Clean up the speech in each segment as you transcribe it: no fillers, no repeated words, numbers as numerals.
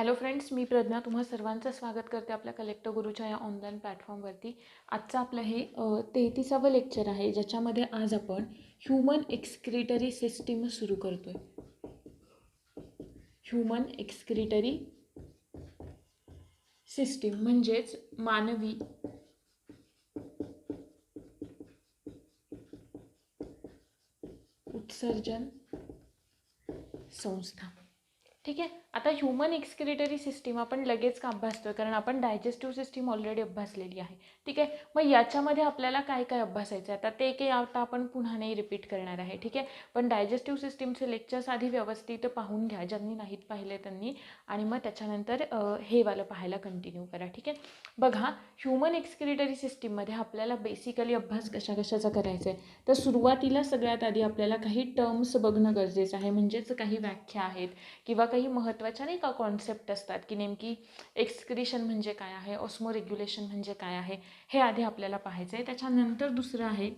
Hello friends, मी प्रज्ञा तुम्हा सर्वांचं स्वागत करते आपल्या कलेक्टर गुरुच्या या ऑनलाईन प्लॅटफॉर्मवरती. आजचं आपलं हे 33वे लेक्चर आहे, ज्याच्यामध्ये आज आपण ह्युमन एक्सक्रिटरी सिस्टीम सुरू करतोय. ह्युमन एक्सक्रिटरी सिस्टीम म्हणजेच मानवी उत्सर्जन संस्था. ठीक आहे. आता ह्युमन एक्सक्रिटरी सिस्टीम आपण लगेच का अभ्यासतोय, कारण आपण डायजेस्टिव्ह सिस्टीम ऑलरेडी अभ्यासलेली आहे. ठीक आहे. मग याच्यामध्ये आपल्याला काय काय अभ्यासायचं आहे, आता ते काही आता आपण पुन्हा नाही रिपीट करणार आहे. ठीक आहे. पण डायजेस्टिव्ह सिस्टीमचे लेक्चर्स आधी व्यवस्थित पाहून घ्या, ज्यांनी नाहीत पाहिले त्यांनी, आणि मग त्याच्यानंतर हे वालं पाहायला कंटिन्यू करा. ठीक आहे. बघा, ह्युमन एक्सक्रिटरी सिस्टीममध्ये आपल्याला बेसिकली अभ्यास कशाचा करायचा आहे, तर सुरुवातीला सगळ्यात आधी आपल्याला काही टर्म्स बघणं गरजेचं आहे, म्हणजेच काही व्याख्या आहेत किंवा काही महत्त्वाच्या नाही का कॉन्सेप्ट असतात, की नेमकी एक्सक्रिशन म्हणजे काय आहे, ऑस्मो रेग्युलेशन म्हणजे काय आहे, हे आधी आपल्याला पाहायचं आहे. त्याच्यानंतर दुसरं आहे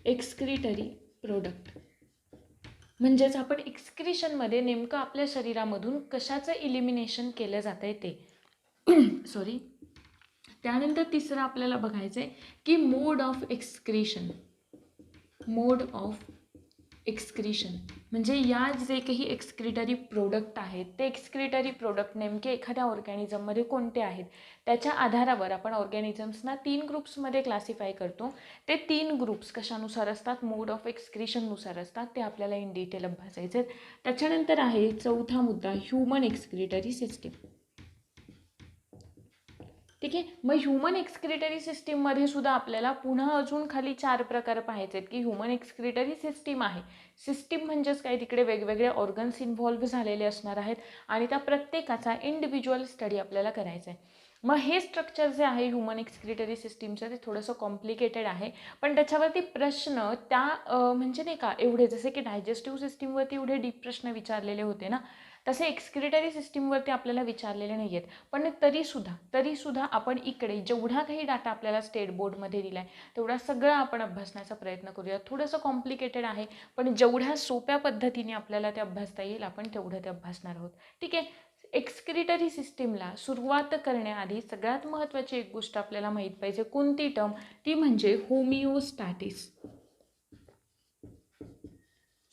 एक्सक्रिटरी प्रोडक्ट, म्हणजेच आपण एक्सक्रिशनमध्ये नेमकं आपल्या शरीरामधून कशाचं इलिमिनेशन केलं जातं आहे ते सॉरी. त्यानंतर तिसरं आपल्याला बघायचं आहे की mode of excretion. Mode of excretion म्हणजे या जे काही एक्सक्रिटरी प्रोडक्ट आहेत ते एक्सक्रिटरी प्रोडक्ट नेमके एखाद्या ऑर्गॅनिझममध्ये कोणते आहेत, त्याच्या आधारावर आपण ऑर्गॅनिझम्सना 3 ग्रुप्समध्ये क्लासिफाय करतो. ते 3 ग्रुप्स कशानुसार असतात, मोड ऑफ एक्सक्रिशननुसार असतात. ते आपल्याला इन डिटेल अभ्यासायचे. त्याच्यानंतर आहे चौथा मुद्दा, ह्युमन एक्सक्रिटरी सिस्टीम. ठीक आहे. मग ह्युमन एक्सक्रिटरी सिस्टीममध्ये सुद्धा आपल्याला पुन्हा अजून खाली 4 प्रकार पाहायचे आहेत, की ह्युमन एक्सक्रिटरी सिस्टीम आहे. सिस्टीम म्हणजेच काय, तिकडे वेगवेगळे ऑर्गन्स इन्व्हॉल्व्ह झालेले असणार आहेत आणि त्या प्रत्येकाचा इंडिव्हिज्युअल स्टडी आपल्याला करायचा आहे. मग हे स्ट्रक्चर जे आहे ह्युमन एक्सक्रिटरी सिस्टीमचं ते थोडंसं कॉम्प्लिकेटेड आहे, पण त्याच्यावरती प्रश्न त्या म्हणजे नाही का एवढे, जसे की डायजेस्टिव्ह सिस्टीमवरती एवढे डीप प्रश्न विचारलेले होते ना, तसे एक्सक्रिटरी सिस्टीमवरती आपल्याला विचारलेले नाही आहेत. पण तरीसुद्धा आपण इकडे जेवढा काही डाटा आपल्याला स्टेट बोर्डमध्ये दिला आहे तेवढा सगळं आपण अभ्यासण्याचा प्रयत्न करूया. थोडंसं कॉम्प्लिकेटेड आहे, पण जेवढ्या सोप्या पद्धतीने आपल्याला ते अभ्यासता येईल आपण तेवढं ते अभ्यासणार आहोत. ठीक आहे. एक्सक्रिटरी सिस्टीमला सुरुवात करण्याआधी सगळ्यात महत्त्वाची एक गोष्ट आपल्याला माहीत पाहिजे. कोणती टर्म? ती म्हणजे होमिओस्टॅटिस.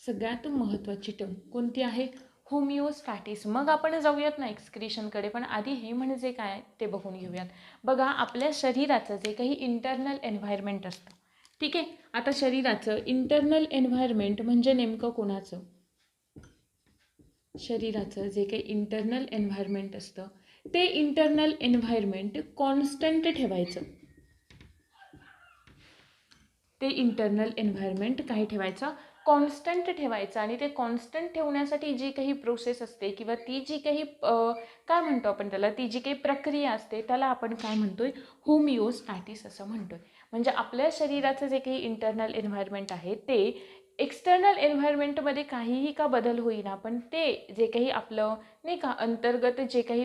सगळ्यात महत्त्वाची टर्म कोणती आहे? होमिओस्टॅटिस. मग आपण जाऊयात ना एक्सक्रिशनकडे, पण आधी हे म्हणजे काय ते बघून घेऊयात. बघा, आपल्या शरीराचं जे काही इंटरनल एन्व्हायरमेंट असतं, ठीक आहे. आता शरीराचं इंटरनल एन्व्हायरमेंट म्हणजे नेमकं कोणाचं? शरीराचं जे काही इंटरनल एन्व्हायरमेंट असतं ते इंटरनल एन्व्हायरमेंट कॉन्स्टंट ठेवायचं. ते इंटरनल एन्व्हायरमेंट काय ठेवायचं? कॉन्स्टंट ठेवायचं. आणि ते कॉन्स्टंट ठेवण्यासाठी जी काही प्रोसेस असते किंवा ती जी काही काय म्हणतो आपण त्याला, ती जी काही प्रक्रिया असते त्याला आपण काय म्हणतोय? होमिओस्टॅटिस असं म्हणतोय. म्हणजे आपल्या शरीराचं जे काही इंटरनल एन्व्हायरमेंट आहे ते एक्सटर्नल एन्व्हायरमेंटमध्ये काहीही का बदल होईना, पण ते जे काही आपलं नाही का अंतर्गत जे काही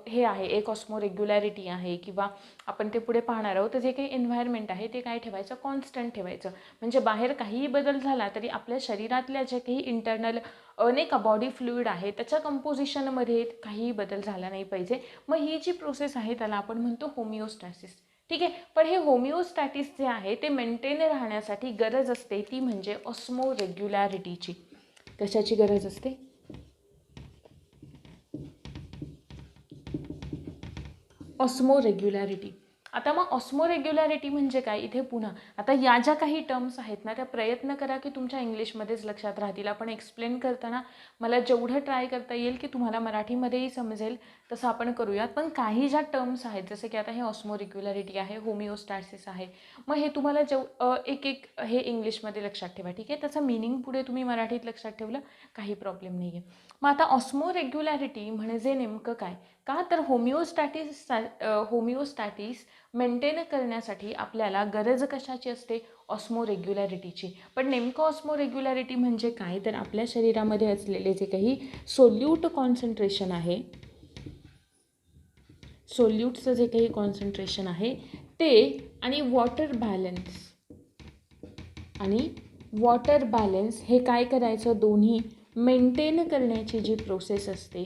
हे आहे, एक ऑस्मो रेग्युलॅरिटी आहे किंवा आपण ते पुढे पाहणार आहोत, तर जे काही एन्व्हायरमेंट आहे ते काय ठेवायचं? कॉन्स्टंट ठेवायचं. म्हणजे बाहेर काहीही बदल झाला तरी आपल्या शरीरातल्या जे काही इंटरनल नाही का बॉडी फ्लुइड आहे त्याच्या कंपोजिशनमध्ये काहीही बदल झाला नाही पाहिजे. मग ही जी प्रोसेस आहे त्याला आपण म्हणतो होमिओस्टॅसिस. ठीक आहे. पण हे होमिओस्टॅटिस जे आहे ते मेंटेन राहण्यासाठी गरज असते ती म्हणजे ऑस्मो रेग्युलॅरिटीची. कशाची गरज असते? Osmo regularity. आता मग ऑस्मो रेग्युलॅरिटी म्हणजे काय? इथे पुन्हा आता या ज्या काही टर्म्स आहेत ना त्या प्रयत्न करा की तुमच्या इंग्लिशमध्येच लक्षात राहतील. आपण एक्सप्लेन करताना मला जेवढं ट्राय करता येईल की तुम्हाला मराठीमध्येही समजेल तसं आपण करूयात. पण काही ज्या टर्म्स आहेत, जसं की आता हे ऑस्मो रेग्युलॅरिटी आहे, होमिओस्टॅसिस आहे, मग हे तुम्हाला एक हे इंग्लिशमध्ये लक्षात ठेवा. ठीक आहे. त्याचं मिनिंग पुढे तुम्ही मराठीत लक्षात ठेवलं काही प्रॉब्लेम नाही आहे. मग आता ऑस्मो रेग्युलॅरिटी म्हणजे नेमकं काय? का तर होमिओस्टॅटिस मेंटेन करण्यासाठी आपल्याला गरज कशाची असते? ऑस्मो रेग्युलॅरिटीची. पण नेमकं ऑस्मो रेग्युलॅरिटी म्हणजे काय? तर आपल्या शरीरामध्ये असलेले जे काही सोल्यूट कॉन्सन्ट्रेशन आहे, सोल्यूटचं जे काही कॉन्सन्ट्रेशन आहे ते आणि वॉटर वॉटर बॅलन्स हे काय करायचं, दोन्ही मेंटेन करण्याची जी प्रोसेस असते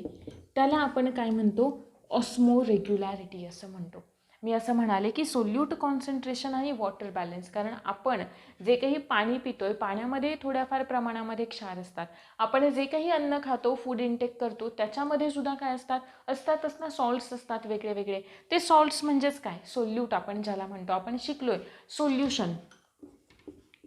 त्याला आपण काय म्हणतो, ऑस्मोरेग्युलॅरिटी असं म्हणतो. मी असं म्हणाले की सोल्यूट कॉन्सन्ट्रेशन आणि वॉटर बॅलन्स, कारण आपण जे काही पाणी पितोय पाण्यामध्ये थोड्याफार प्रमाणामध्ये क्षार असतात. आपण जे काही अन्न खातो, फूड इंटेक करतो, त्याच्यामध्ये सुद्धा काय असतातच ना, सॉल्ट्स असतात वेगळे वेगळे. ते सॉल्ट्स म्हणजेच काय, सोल्यूट आपण ज्याला म्हणतो. आपण शिकलोय सोल्युशन,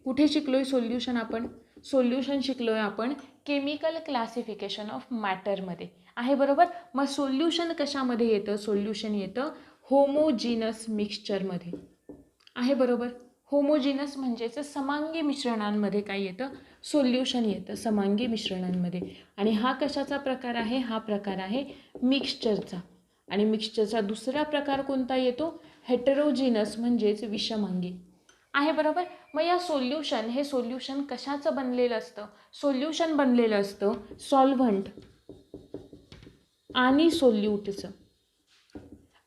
कुठे शिकलोय सोल्युशन, आपण सोल्युशन शिकलोय आपण केमिकल क्लासिफिकेशन ऑफ मॅटरमध्ये आहे, बरोबर. मग सोल्युशन कशामध्ये येतं, सोल्युशन येतं होमोजिनस मिक्सचरमध्ये आहे, बरोबर. होमोजिनस म्हणजेच समांगी मिश्रणांमध्ये काय येतं, सोल्युशन येतं समांगी मिश्रणांमध्ये. आणि हा कशाचा प्रकार आहे, हा प्रकार आहे मिक्सचरचा. आणि मिक्सचरचा दुसरा प्रकार कोणता येतो, हेटेरोजिनस म्हणजेच विषमांगी आहे, बरोबर. मग या सोल्युशन, हे सोल्युशन कशाचं बनलेलं असतं, सोल्युशन बनलेलं असतं सॉल्व्हंट आणि सोल्यूटचं.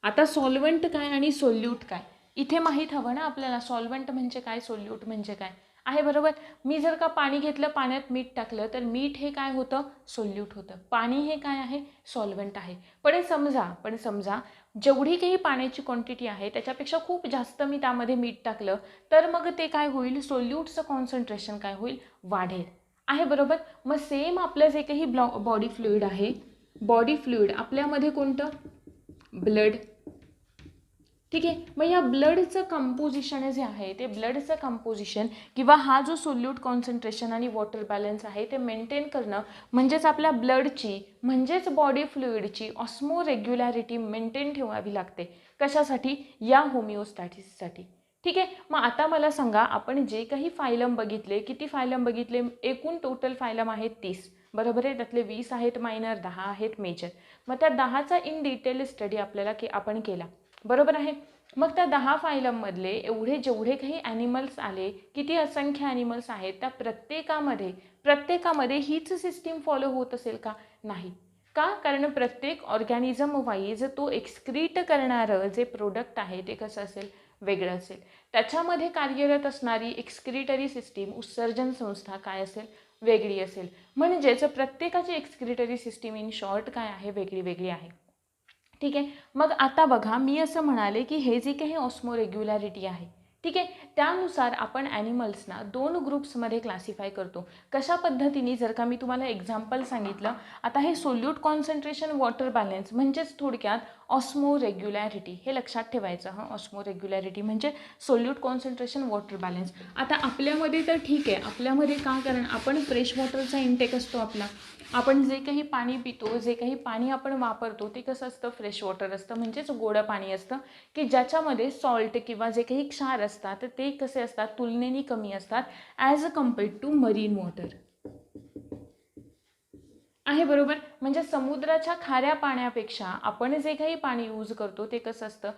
आता सॉल्व्हंट काय आणि सोल्यूट काय, इथे माहीत हवं ना आपल्याला. सॉल्व्हंट म्हणजे काय, सोल्यूट म्हणजे काय आहे, बरोबर. मी जर का पाणी घेतलं, पाण्यात मीठ टाकलं, तर मीठ हे काय होतं, सोल्यूट होतं. पाणी हे काय आहे, सॉल्व्हंट आहे. पण समजा जेवढी काही पाण्याची क्वांटिटी आहे त्याच्यापेक्षा खूप जास्त मी त्यामध्ये मीठ टाकलं, तर मग ते काय होईल, सोल्यूटचं कॉन्सन्ट्रेशन काय होईल, वाढेल आहे, बरोबर. मग सेम आपलं जे काही बॉडी फ्लुइड आहे, बॉडी फ्लुइड आपल्यामध्ये कोणतं, ब्लड, ठीक आहे. मग या ब्लडचं कंपोजिशन जे आहे, ते ब्लडचं कंपोजिशन किंवा हा जो सोल्यूट कॉन्सन्ट्रेशन आणि वॉटर बॅलन्स आहे ते मेंटेन करणं, म्हणजेच आपल्या ब्लडची म्हणजेच बॉडी फ्लुइडची ऑस्मो रेग्युलॅरिटी मेंटेन ठेवावी लागते. कशासाठी, या होमिओस्टॅटिससाठी, ठीक आहे. मग आता मला सांगा, आपण जे काही फायलम बघितले, किती फायलम बघितले, एकूण टोटल फायलम आहेत 30, बरोबर आहे. त्यातले 20 आहेत मायनर, 10 आहेत मेजर. मग त्या 10चा इन डिटेल स्टडी आपल्याला आपण केला, बरोबर आहे. मग त्या 10 फायलममधले जेवढे काही ॲनिमल्स आले, किती असंख्य ॲनिमल्स आहेत, त्या प्रत्येकामध्ये हीच सिस्टीम फॉलो होत असेल का, नाही. का, कारण प्रत्येक ऑर्गॅनिझम वाईज तो एक्सक्रीट करणारं जे प्रोडक्ट आहे ते कसं असेल, वेगळं असेल. त्याच्यामध्ये कार्यरत असणारी एक्सक्रिटरी सिस्टीम, उत्सर्जन संस्था काय असेल, वेगळी असेल. म्हणजेच प्रत्येकाची एक्सक्रिटरी सिस्टीम इन शॉर्ट काय आहे, वेगळी वेगळी आहे, ठीक आहे. मग आता बघा, मी असं म्हणाले की हे जे काही ऑस्मो रेग्युलॅरिटी आहे, ठीक आहे, त्यानुसार आपण ॲनिमल्सना 2 ग्रुप्समध्ये क्लासिफाय करतो. कशा पद्धतीने, जर का मी तुम्हाला एक्झाम्पल सांगितलं, आता हे सोल्यूट कॉन्सन्ट्रेशन, वॉटर बॅलन्स म्हणजेच थोडक्यात ऑस्मो रेग्युलॅरिटी, हे लक्षात ठेवायचं. हां, ऑस्मो रेग्युलॅरिटी म्हणजे सोल्यूट कॉन्सन्ट्रेशन, वॉटर बॅलन्स. आता आपल्यामध्ये तर ठीक आहे, आपल्यामध्ये का, कारण आपण फ्रेश वॉटरचा इंटेक असतो आपला. आपण जे काही पाणी पितो, जे काही पाणी आपण वापरतो ते कसं असतं, फ्रेश वॉटर असतं, म्हणजेच गोडं पाणी असतं, की ज्याच्यामध्ये सॉल्ट किंवा जे काही क्षार असतात ते कसे असतात, तुलनेने कमी असतात as a compared to marine water आहे, बरोबर. म्हणजे समुद्राच्या खाऱ्या पाण्यापेक्षा आपण जे काही पाणी यूज करतो ते कसं असतं,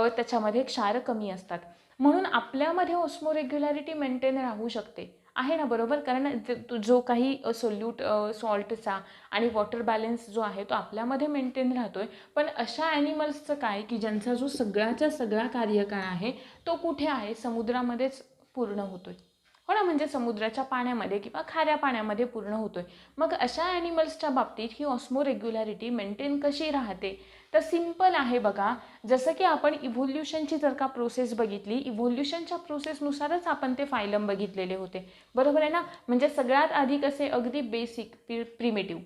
त्याच्यामध्ये क्षार कमी असतात. म्हणून आपल्यामध्ये ऑस्मो रेग्युलॅरिटी मेंटेन राहू शकते, आहे ना, बरोबर. कारण जो काही सोल्यूट सॉल्टचा आणि वॉटर बॅलन्स जो आहे तो आपल्यामध्ये मेंटेन राहतोय. पण अशा ॲनिमल्सचं काय, की ज्यांचा जो सगळ्याचा सगळा कार्यकाळ आहे तो कुठे आहे, समुद्रामध्येच पूर्ण होतोय, हो ना. म्हणजे समुद्राच्या पाण्यामध्ये किंवा खाऱ्या पाण्यामध्ये पूर्ण होतोय. मग अशा ॲनिमल्सच्या बाबतीत ही ऑस्मो रेग्युलॅरिटी मेंटेन कशी राहते, तर सिंपल आहे बघा. जसं की आपण इव्होल्युशनची जर का प्रोसेस बघितली, इव्होल्युशनच्या प्रोसेसनुसारच आपण ते फायलम बघितलेले होते, बरोबर आहे ना. म्हणजे सगळ्यात आधी कसे, अगदी बेसिक प्रिमेटिव्ह,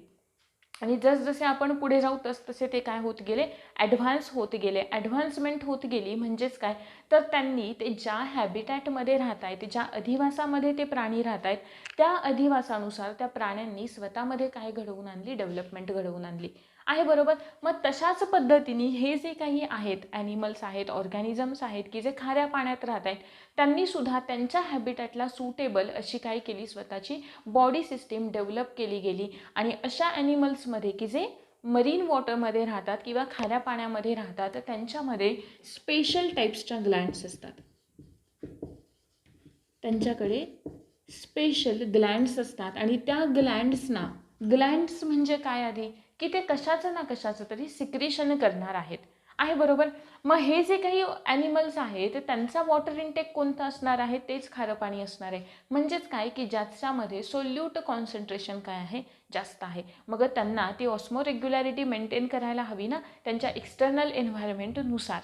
आणि जसजसे आपण पुढे जाऊ तसे ते काय होत गेले, ॲडव्हान्स होत गेले, ॲडव्हान्समेंट होत गेली. म्हणजेच काय, तर त्यांनी ते ज्या हॅबिटॅटमध्ये राहत आहेत, ज्या अधिवासामध्ये ते प्राणी राहत आहेत, त्या अधिवासानुसार त्या प्राण्यांनी स्वतःमध्ये काय घडवून आणली, डेव्हलपमेंट घडवून आणली आहे, बरोबर. मग तशाच पद्धतीने हे जे काही आहेत, ॲनिमल्स आहेत, ऑर्गॅनिझम्स आहेत, की जे खाऱ्या पाण्यात राहत आहेत, त्यांनी सुद्धा त्यांच्या हॅबिटॅटला सुटेबल अशी काय केली, स्वतःची बॉडी सिस्टीम डेव्हलप केली गेली. आणि अशा ॲनिमल्समध्ये की जे मरीन वॉटरमध्ये राहतात किंवा खाऱ्या पाण्यामध्ये राहतात, त्यांच्यामध्ये स्पेशल टाईप्सच्या ग्लँड्स असतात. त्यांच्याकडे स्पेशल ग्लँड्स असतात आणि त्या ग्लँड्स म्हणजे काय आधी, की ते कशाचं ना कशाचं तरी सिक्रेशन करणार आहेत, आहे बरोबर. मग हे जे काही ॲनिमल्स आहेत त्यांचा वॉटर इंटेक कोणता असणार आहे, तेच खारं पाणी असणार आहे. म्हणजेच काय की ज्याच्यामध्ये सोल्यूट कॉन्सन्ट्रेशन काय आहे, जास्त आहे. मग त्यांना ती ऑस्मो रेग्युलॅरिटी मेंटेन करायला हवी ना त्यांच्या एक्सटर्नल एन्व्हायरमेंटनुसार.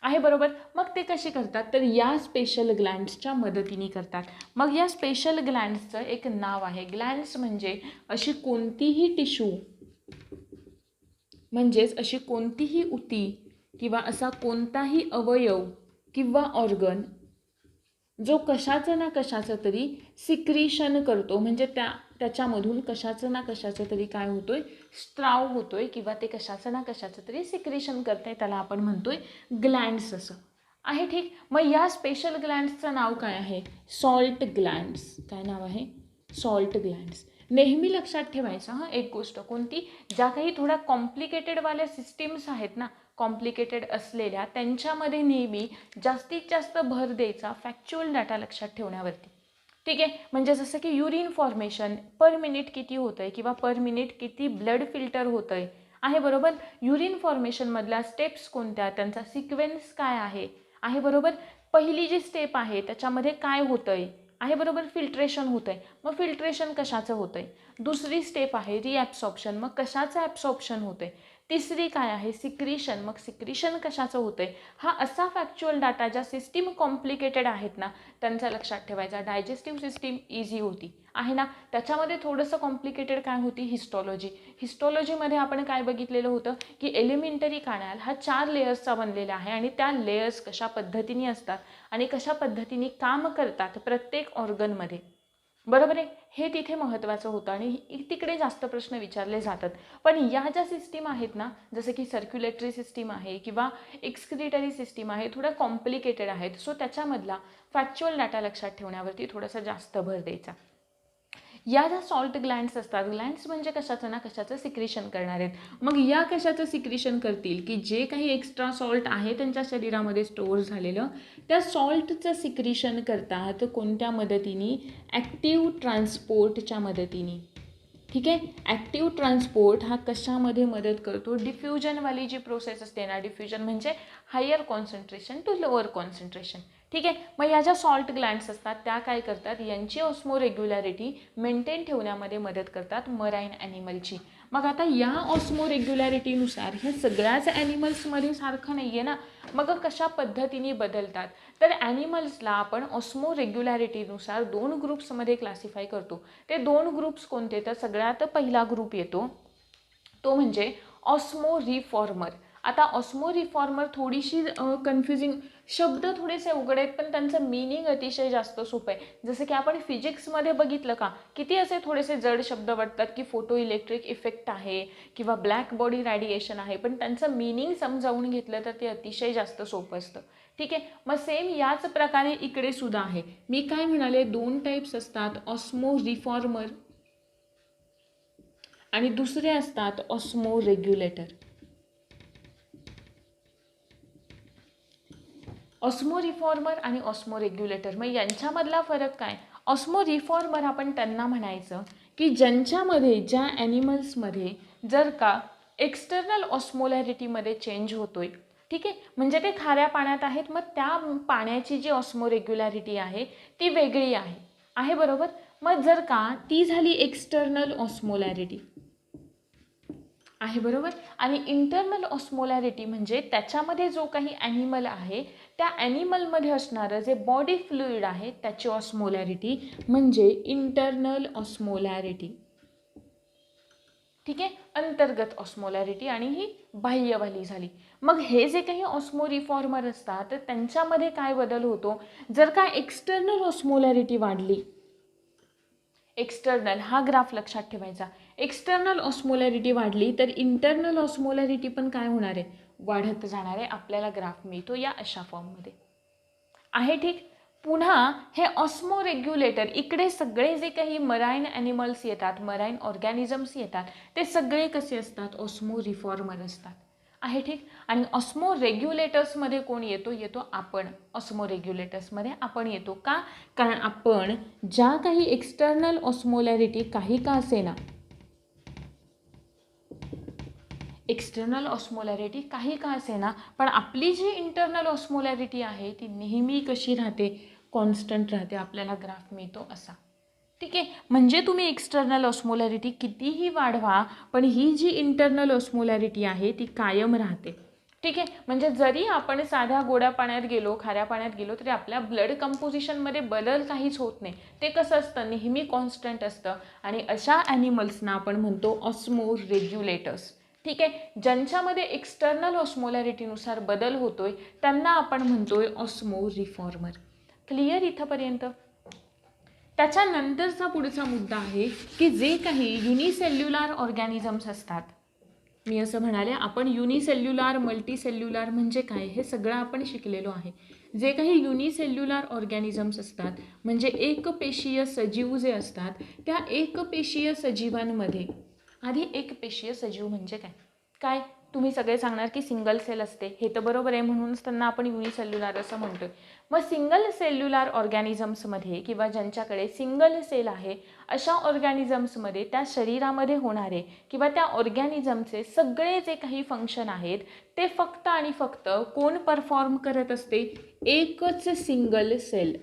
आहे बरोबर. मग ते कशी करतात, तर या स्पेशल ग्लँड्सच्या मदतीने करतात. मग या स्पेशल ग्लँड्सचं एक नाव आहे. ग्लँड्स म्हणजे अशी कोणतीही टिश्यू, म्हणजेच अशी कोणतीही उती किंवा असा कोणताही अवयव किंवा ऑर्गन जो कशाचं ना कशाचं तरी सिक्रीशन करतो, म्हणजे त्याच्यामधून कशाचं ना कशाचं तरी काय होतोय, स्त्राव होतोय किंवा ते कशाचं ना कशाचं तरी सिक्रीशन करते, त्याला आपण म्हणतोय ग्लँड्स असं आहे. ठीक. मग या स्पेशल ग्लँड्सचं नाव काय आहे, सॉल्ट ग्लँड्स. काय नाव आहे, सॉल्ट ग्लँड्स. नेहमी लक्षात ठेवायचं हां एक गोष्ट, कोणती, ज्या काही थोड्या कॉम्प्लिकेटेडवाल्या सिस्टीम्स आहेत ना, कॉम्प्लिकेटेड असलेल्या, त्यांच्यामध्ये नेहमी जास्तीत जास्त भर द्यायचा फॅक्च्युअल डाटा लक्षात ठेवण्यावरती. ठीक आहे. म्हणजे जसं की युरिन फॉर्मेशन पर मिनिट किती होतं आहे किंवा पर मिनिट किती ब्लड फिल्टर होतं आहे बरोबर. युरिन फॉर्मेशनमधल्या स्टेप्स कोणत्या, त्यांचा सिक्वेन्स काय आहे बरोबर. पहिली जी स्टेप आहे त्याच्यामध्ये काय होतं आहे बरोबर, फिल्ट्रेशन होतं आहे. मग फिल्ट्रेशन कशाचं होतं आहे. दुसरी स्टेप आहे रिॲब्सॉर्प्शन, मग कशाचं ॲब्सॉर्प्शन होतं आहे. तिसरी काय आहे, सिक्रीशन, मग सिक्रीशन कशाचं होतं आहे. हा असा फॅक्च्युअल डाटा ज्या सिस्टीम कॉम्प्लिकेटेड आहेत ना त्यांचा लक्षात ठेवायचा. डायजेस्टिव्ह सिस्टीम इझी होती आहे ना, त्याच्यामध्ये थोडंसं कॉम्प्लिकेटेड काय होती, हिस्टॉलॉजी. हिस्टॉलॉजीमध्ये आपण काय बघितलेलं होतं की एलिमेंटरी कॅनल हा 4 लेयर्सचा बनलेला आहे आणि त्या लेयर्स कशा पद्धतीने असतात आणि कशा पद्धतीने काम करतात प्रत्येक ऑर्गनमध्ये, बरोबर आहे. हे तिथे महत्त्वाचं होतं आणि तिकडे जास्त प्रश्न विचारले जातात. पण या ज्या सिस्टीम आहेत ना, जसं की सर्क्युलेटरी सिस्टीम आहे किंवा एक्सक्रिटरी सिस्टीम आहे, थोड्या कॉम्प्लिकेटेड आहेत. सो त्याच्यामधला फॅक्च्युअल डाटा लक्षात ठेवण्यावरती थोडासा जास्त भर द्यायचा. या ज्या सॉल्ट ग्लँड्स असतात, ग्लँड्स म्हणजे कशाचं ना कशाचं सिक्रीशन करणार आहेत. मग या कशाचं सिक्रीशन करतील की जे काही एक्स्ट्रा सॉल्ट आहे त्यांच्या शरीरामध्ये स्टोअर झालेलं, त्या सॉल्टचं सिक्रीशन करतात कोणत्या मदतीने, ॲक्टिव्ह ट्रान्सपोर्टच्या मदतीने. ठीक आहे. ॲक्टिव्ह ट्रान्सपोर्ट हा कशामध्ये मदत करतो, डिफ्युजनवाली जी प्रोसेस असते ना, डिफ्युजन म्हणजे higher concentration to lower concentration. ठीक आहे. मग या ज्या सॉल्ट ग्लँड्स असतात त्या काय करतात, यांची ऑस्मो रेग्युलॅरिटी मेंटेन ठेवण्यामध्ये मदत करतात मराईन ॲनिमलची. मग आता या ऑस्मो रेग्युलॅरिटीनुसार ह्या सगळ्याच ॲनिमल्समध्ये सारखं नाही आहे ना, मग कशा पद्धतीने बदलतात, तर ॲनिमल्सला आपण ऑस्मो रेग्युलॅरिटीनुसार 2 ग्रुप्समध्ये क्लासिफाय करतो. ते 2 ग्रुप्स कोणते, तर सगळ्यात पहिला ग्रुप येतो तो म्हणजे ऑस्मो रिफॉर्मर. आता ऑस्मो रिफॉर्मर थोडीशी कन्फ्युजिंग शब्द, थोडेसे अवघड आहेत पण त्यांचं मिनिंग अतिशय जास्त सोपं आहे. जसं की आपण फिजिक्समध्ये बघितलं का, किती असे थोडेसे जड शब्द वाटतात की फोटो इलेक्ट्रिक इफेक्ट आहे किंवा ब्लॅक बॉडी रेडिएशन आहे, पण त्यांचं मिनिंग समजावून घेतलं तर ते अतिशय जास्त सोपं असतं. ठीक आहे. मग सेम याच प्रकारे इकडे सुद्धा आहे. मी काय म्हणाले, 2 टाईप्स असतात, ऑस्मो रिफॉर्मर आणि दुसरे असतात ऑस्मो रेग्युलेटर. ऑस्मो रिफॉर्मर आणि ऑस्मो रेग्युलेटर, मग यांच्यामधला फरक काय. ऑस्मो रिफॉर्मर आपण त्यांना म्हणायचं की ज्यांच्यामध्ये, ज्या ॲनिमल्समध्ये जर का एक्सटर्नल ऑस्मोलॅरिटीमध्ये चेंज होतोय, ठीक आहे, म्हणजे ते खाऱ्या पाण्यात आहेत, मग त्या पाण्याची जी ऑस्मो रेग्युलॅरिटी आहे ती वेगळी आहे बरोबर. मग जर का ती झाली एक्सटर्नल ऑस्मोलॅरिटी आहे बरोबर, आणि इंटरनल ऑस्मोलॅरिटी म्हणजे त्याच्यामध्ये जो काही ॲनिमल आहे त्या ॲनिमलमध्ये असणारं जे बॉडी फ्लुइड आहे त्याची ऑस्मोलॅरिटी म्हणजे इंटरनल ऑस्मोलॅरिटी. ठीक आहे. अंतर्गत ऑस्मोलॅरिटी आणि ही बाह्यवाली झाली. मग हे जे काही ऑस्मो रिफॉर्मर असतात तर त्यांच्यामध्ये काय बदल होतो, जर का एक्सटर्नल ऑस्मोलॅरिटी वाढली, एक्सटर्नल हा ग्राफ लक्षात ठेवायचा, एक्सटर्नल ऑस्मोलॅरिटी वाढली तर इंटरनल ऑस्मोलॅरिटी पण काय होणार आहे, वाढत जाणार आहे. आपल्याला ग्राफ मिळतो या अशा फॉर्ममध्ये आहे. ठीक. पुन्हा हे ऑस्मो रेग्युलेटर, इकडे सगळे जे काही मराईन ॲनिमल्स येतात, मराईन ऑर्गॅनिझम्स येतात, ते सगळे कसे असतात, ऑस्मो रिफॉर्मर असतात आहे. ठीक. आणि ऑस्मो रेग्युलेटर्समध्ये कोण येतो आपण. ऑस्मो रेग्युलेटर्समध्ये आपण येतो का, कारण आपण ज्या काही एक्सटर्नल ऑस्मोलॅरिटी काही का असेना, एक्सटर्नल ऑस्मोलॅरिटी काही का असेना, पण आपली जी इंटरनल ऑस्मोलॅरिटी आहे ती नेहमी कशी राहते, कॉन्स्टंट राहते. आपल्याला ग्राफ मिळतो असा. ठीक आहे, म्हणजे तुम्ही एक्सटर्नल ऑस्मोलॅरिटी कितीही वाढवा, पण ही जी इंटरनल ऑस्मोलॅरिटी आहे ती कायम राहते. ठीक आहे, म्हणजे जरी आपण साध्या गोड्या पाण्यात गेलो, खाऱ्या पाण्यात गेलो, तरी आपल्या ब्लड कंपोजिशनमध्ये बदल काहीच होत नाही. ते कसं असतं, नेहमी कॉन्स्टंट असतं. आणि अशा ॲनिमल्सना आपण म्हणतो ऑस्मो रेग्युलेटर्स. ठीक आहे, ज्यांच्यामध्ये एक्सटर्नल ऑस्मोलॅरिटीनुसार बदल होतोय त्यांना आपण म्हणतोय ऑस्मो रिफॉर्मर. क्लिअर इथंपर्यंत? त्याच्यानंतरचा पुढचा मुद्दा आहे की जे काही युनिसेल्युलार ऑर्गॅनिझम्स असतात, मी असं म्हणाले आपण युनिसेल्युलार मल्टीसेल्युलार म्हणजे काय हे सगळं आपण शिकलेलो आहे. जे काही युनिसेल्युलार ऑर्गॅनिझम्स असतात म्हणजे एकपेशीय सजीव जे असतात, त्या एकपेशीय सजीवांमध्ये आधी एकपेशीय सजीव म्हणजे काय काय तुम्ही सगळे सांगणार की सिंगल सेल असते. हे तर बरोबर आहे, म्हणूनच त्यांना आपण युनिसेल्युलार असं म्हणतोय. मग सिंगल सेल्युलार ऑर्गॅनिझम्समध्ये किंवा ज्यांच्याकडे सिंगल सेल आहे अशा ऑर्गॅनिझम्समध्ये त्या शरीरामध्ये होणारे किंवा त्या ऑर्गॅनिझमचे सगळे जे काही फंक्शन आहेत ते फक्त आणि फक्त कोण परफॉर्म करत असते, एकच सिंगल सेल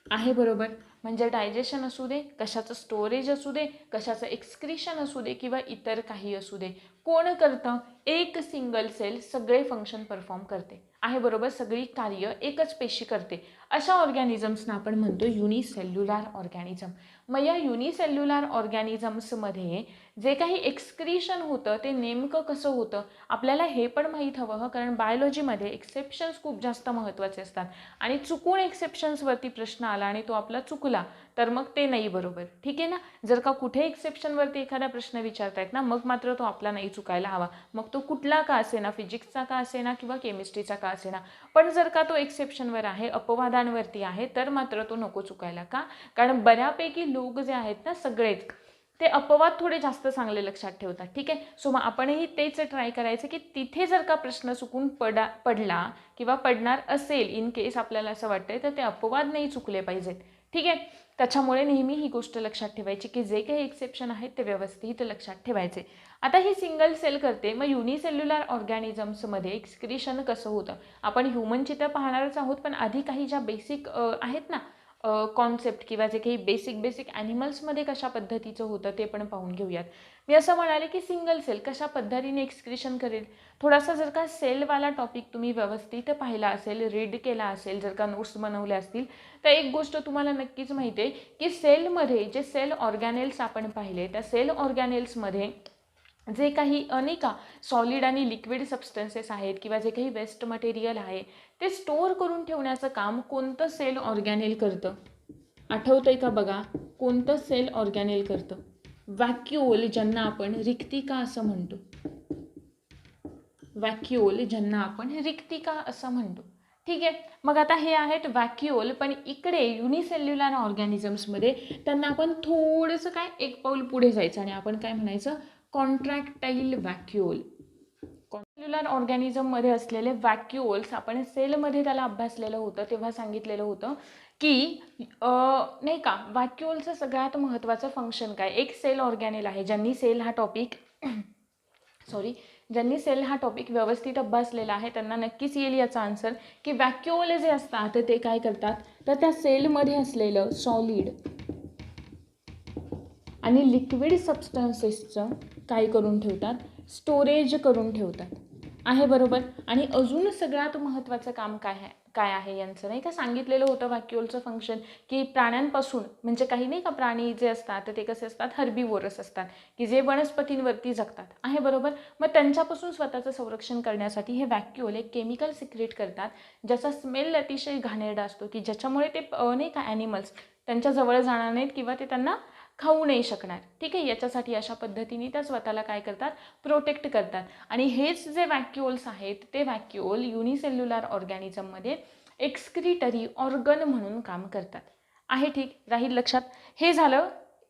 आहे. बरोबर, म्हणजे डायजेशन असू दे, कशाचं स्टोरेज असू दे, कशाचं एक्सक्रिशन असू दे किंवा इतर काही असू दे, कोण करतं, एक सिंगल सेल सगळे फंक्शन परफॉर्म करते आहे. बरोबर, सगळी कार्य एकच पेशी करते. अशा ऑर्गॅनिझम्सना आपण म्हणतो युनिसेल्युलार ऑर्गॅनिझम. मग या युनिसेल्युलार ऑर्गॅनिझम्समध्ये जे काही एक्सक्रिशन होतं ते नेमकं कसं होतं आपल्याला हे पण माहीत हवं, कारण बायोलॉजीमध्ये एक्सेप्शन्स खूप जास्त महत्त्वाचे असतात. आणि चुकून एक्सेप्शन्सवरती प्रश्न आला आणि तो आपला चुकला तर मग ते नाही बरोबर. ठीक आहे ना, जर का कुठे एक्सेप्शनवरती एखादा प्रश्न विचारतायत ना, मग मात्र तो आपला नाही चुकायला हवा. मग तो कुठला का असेना, फिजिक्सचा का असेना किंवा केमिस्ट्रीचा का असेना, पण जर का तो एक्सेप्शनवर आहे, अपवादांवरती आहे, तर मात्र तो नको चुकायला. का? कारण बऱ्यापैकी लोक जे आहेत ना सगळेच ते अपवाद थोडे जास्त चांगले लक्षात ठेवतात. ठीक आहे, सो मग आपणही तेच ट्राय करायचं की तिथे जर का प्रश्न चुकून पडला किंवा पडणार असेल इन केस आपल्याला असं वाटतंय, तर ते अपवाद नाही चुकले पाहिजेत. ठीक आहे, त्याच्यामुळे नेहमी ही गोष्ट लक्षात ठेवायची की जे काही एक्सेप्शन आहेत ते व्यवस्थित लक्षात ठेवायचे. आता ही सिंगल सेल करते, मग युनिसेल्युलर ऑर्गॅनिझम्समध्ये एक्सक्रिशन कसं होतं आपण ह्युमनची तर पाहणारच आहोत, पण आधी काही ज्या बेसिक आहेत ना कॉन्सेप्ट किंवा जे काही बेसिक ॲनिमल्समध्ये कशा पद्धतीचं होतं ते पण पाहून घेऊयात. मी असं म्हणाले की सिंगल सेल कशा पद्धतीने एक्सक्रिशन करेल. थोडासा जर का सेलवाला टॉपिक तुम्ही व्यवस्थित पाहिला असेल, रीड केला असेल, जर का नोट्स बनवल्या असतील, तर एक गोष्ट तुम्हाला नक्कीच माहिती आहे की सेलमध्ये जे सेल ऑर्गॅनेल्स आपण पाहिले त्या सेल ऑर्गॅनेल्समध्ये जे काही अनेक सॉलिड आणि लिक्विड सबस्टन्सेस आहेत किंवा जे काही वेस्ट मटेरियल आहे ते स्टोअर करून ठेवण्याचं काम कोणतं सेल ऑर्गॅनेल करतं, आठवतंय का बघा, कोणतं सेल ऑर्गॅनेल करतं? व्हॅक्यूओल, ज्यांना आपण रिक्तिका असं म्हणतो. व्हॅक्यूओल, ज्यांना आपण रिक्तिका असं म्हणतो. ठीक आहे, मग आता हे आहेत व्हॅक्यूओल, पण इकडे युनिसेल्युलर ऑर्गॅनिझम्समध्ये त्यांना आपण थोडंसं काय एक पाऊल पुढे जायचं आणि आपण काय म्हणायचं, कॉन्ट्रॅक्टाईल व्हॅक्यूओल. सेल्युलर ऑर्गॅनिझममध्ये असलेले व्हॅक्यूओल्स आपण सेलमध्ये त्याला अभ्यासलेलं होतं, तेव्हा सांगितलेलं होतं की नाही का व्हॅक्यूओलचं सगळ्यात महत्त्वाचं फंक्शन काय. एक सेल ऑर्गॅनेल आहे ज्यांनी सेल हा टॉपिक व्यवस्थित अभ्यासलेला आहे त्यांना नक्कीच येईल याचा आन्सर की व्हॅक्यूओल जे असतात ते काय करतात, तर त्या सेलमध्ये असलेलं सॉलिड आणि लिक्विड सबस्टन्सेसचं काय करून ठेवतात, स्टोरेज करून ठेवतात आहे. बरोबर, आणि अजून सगळ्यात महत्त्वाचं काम काय आहे यांचं, नाही का सांगितलेलं होतं व्हॅक्यूओलचं फंक्शन की प्राण्यांपासून, म्हणजे काही नाही का प्राणी जे असतात ते कसे असतात, हर्बिवोरस असतात की जे वनस्पतींवरती जगतात आहे. बरोबर, मग त्यांच्यापासून स्वतःचं संरक्षण करण्यासाठी हे व्हॅक्यूओल एक केमिकल सिक्रेट करतात ज्याचा स्मेल अतिशय घाणेरडा असतो की ज्याच्यामुळे ते नाही का ॲनिमल्स त्यांच्या जवळ जाणार नाहीत किंवा ते त्यांना खाऊ नाही शकणार. ठीक आहे, याच्यासाठी अशा पद्धतीने त्या स्वतःला काय करतात, प्रोटेक्ट करतात. आणि हेच जे व्हॅक्यूओल्स आहेत ते व्हॅक्यूओल युनिसेल्युलर ऑर्गॅनिझममध्ये एक्सक्रिटरी ऑर्गन म्हणून काम करतात आहे. ठीक राहील लक्षात. हे झालं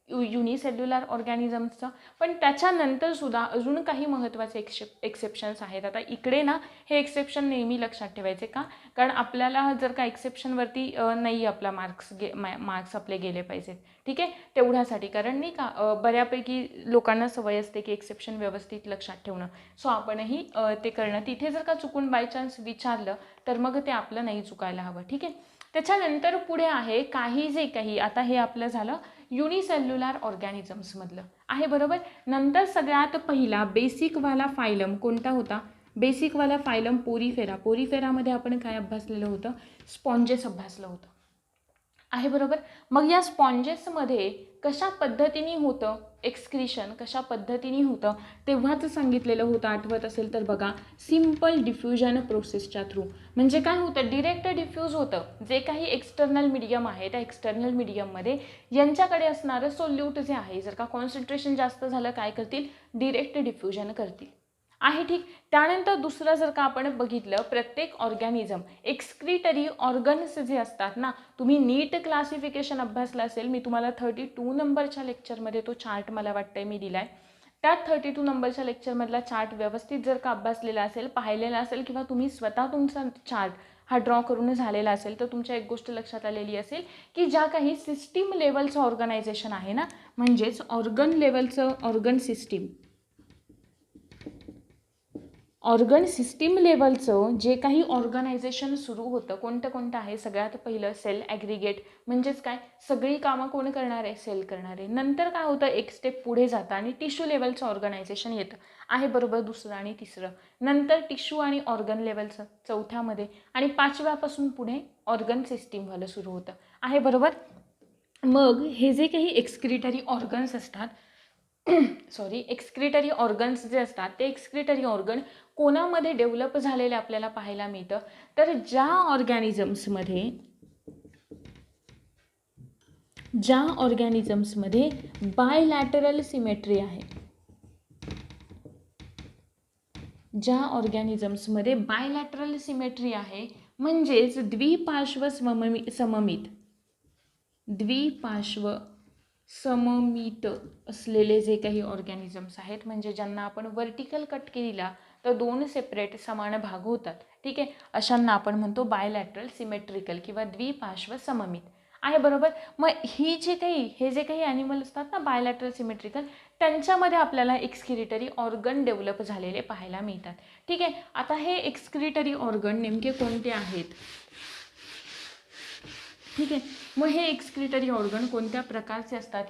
युनिसेल्युलर ऑर्गॅनिझम्सचं. पण त्याच्यानंतरसुद्धा अजून काही महत्त्वाचे एक्सेप्शन्स आहेत. आता इकडे ना हे एक्सेप्शन नेहमी लक्षात ठेवायचे का, कारण आपल्याला जर का एक्सेप्शनवरती नाही आपला मार्क्स आपले गेले पाहिजेत. ठीक आहे, तेवढ्यासाठी, कारण नाही का बऱ्यापैकी लोकांना सवय असते की एक्सेप्शन व्यवस्थित लक्षात ठेवणं. सो आपणही ते करणं, तिथे जर का चुकून बाय चान्स विचारलं तर मग ते आपलं नाही चुकायला हवं. ठीक आहे, त्याच्यानंतर पुढे आहे काही जे काही, आता हे आपलं झालं युनिसेल्युलर ऑर्गॅनिझम्समधलं आहे, बरोबर. नंतर सगळ्यात पहिला बेसिकवाला फायलम कोणता होता? बेसिकवाला फायलम पोरीफेरा. पोरीफेरामध्ये आपण काय अभ्यासलेलं होतं? स्पॉन्जेस अभ्यासलं होतं आहे, बरोबर. मग या स्पॉन्जेसमध्ये कशा पद्धतीने होतं एक्सक्रिशन, कशा पद्धतीने होतं तेव्हाच सांगितलेलं होतं, आठवत असेल तर बघा, सिम्पल डिफ्युजन प्रोसेसच्या थ्रू. म्हणजे काय होतं? डिरेक्ट डिफ्यूज होतं. जे काही एक्सटर्नल मीडियम आहे त्या एक्सटर्नल मीडियममध्ये यांच्याकडे असणारं सोल्यूट जे आहे, जर का कॉन्सन्ट्रेशन जास्त झालं काय करतील? डिरेक्ट डिफ्युजन करतील आहे. ठीक, त्यानंतर दुसरं जर का आपण बघितलं, प्रत्येक ऑर्गॅनिझम एक्सक्रिटरी ऑर्गन्स जे असतात ना, तुम्ही नीट क्लासिफिकेशन अभ्यासलं असेल, मी तुम्हाला 32 नंबरच्या लेक्चरमध्ये तो चार्ट मला वाटतंय मी दिलाय. त्यात 32 नंबरच्या लेक्चरमधला चार्ट व्यवस्थित जर का अभ्यासलेला असेल, पाहिलेला असेल, किंवा तुम्ही स्वतः तुमचा चार्ट हा ड्रॉ करून झालेला असेल, तर तुमच्या एक गोष्ट लक्षात आलेली असेल की ज्या काही सिस्टीम लेवलचं ऑर्गनायझेशन आहे ना, म्हणजेच ऑर्गन लेवलचं ऑर्गन सिस्टीम लेवलचं जे काही ऑर्गनायझेशन सुरू होतं, कोणतं आहे? सगळ्यात पहिलं सेल ॲग्रिगेट, म्हणजेच काय? सगळी कामं कोण करणार आहे? सेल करणार आहे. नंतर काय होतं? एक स्टेप पुढे जातं आणि टिश्यू लेवलचं ऑर्गनायझेशन येतं आहे, बरोबर, दुसरं आणि तिसरं. नंतर टिश्यू आणि ऑर्गन लेवलचं चौथ्यामध्ये, आणि पाचव्यापासून पुढे ऑर्गन सिस्टीमवालं सुरू होतं आहे, बरोबर. मग हे जे काही एक्सक्रिटरी ऑर्गन्स असतात एक्सक्रिटरी ऑर्गन्स जे असतात, ते एक्सक्रिटरी ऑर्गन कोणामध्ये डेव्हलप झालेले आपल्याला पाहायला मिळतं? तर ज्या ऑर्गॅनिझम्समध्ये बायलॅटरल सिमेट्री आहे, ज्या ऑर्गॅनिझम्समध्ये बायलॅटरल सिमेट्री आहे, म्हणजेच द्विपार्श्व सममित असलेले जे काही ऑर्गॅनिझम्स आहेत, म्हणजे ज्यांना आपण व्हर्टिकल कट केला तर दोन सेपरेट समान भाग होतात. ठीक आहे, अशांना आपण म्हणतो बायलॅटरल सिमेट्रिकल किंवा द्विपार्श्व सममित आहे, बरोबर. मग हे जे काही ॲनिमल असतात ना बायलॅटरल सिमेट्रिकल, त्यांच्यामध्ये आपल्याला एक्सक्रिटरी ऑर्गन डेव्हलप झालेले पाहायला मिळतात. ठीक आहे, आता हे एक्सक्रिटरी ऑर्गन नेमके कोणते आहेत? ठीक आहे, मग हे एक्सक्रिटरी ऑर्गन कोणत्या प्रकारचे असतात?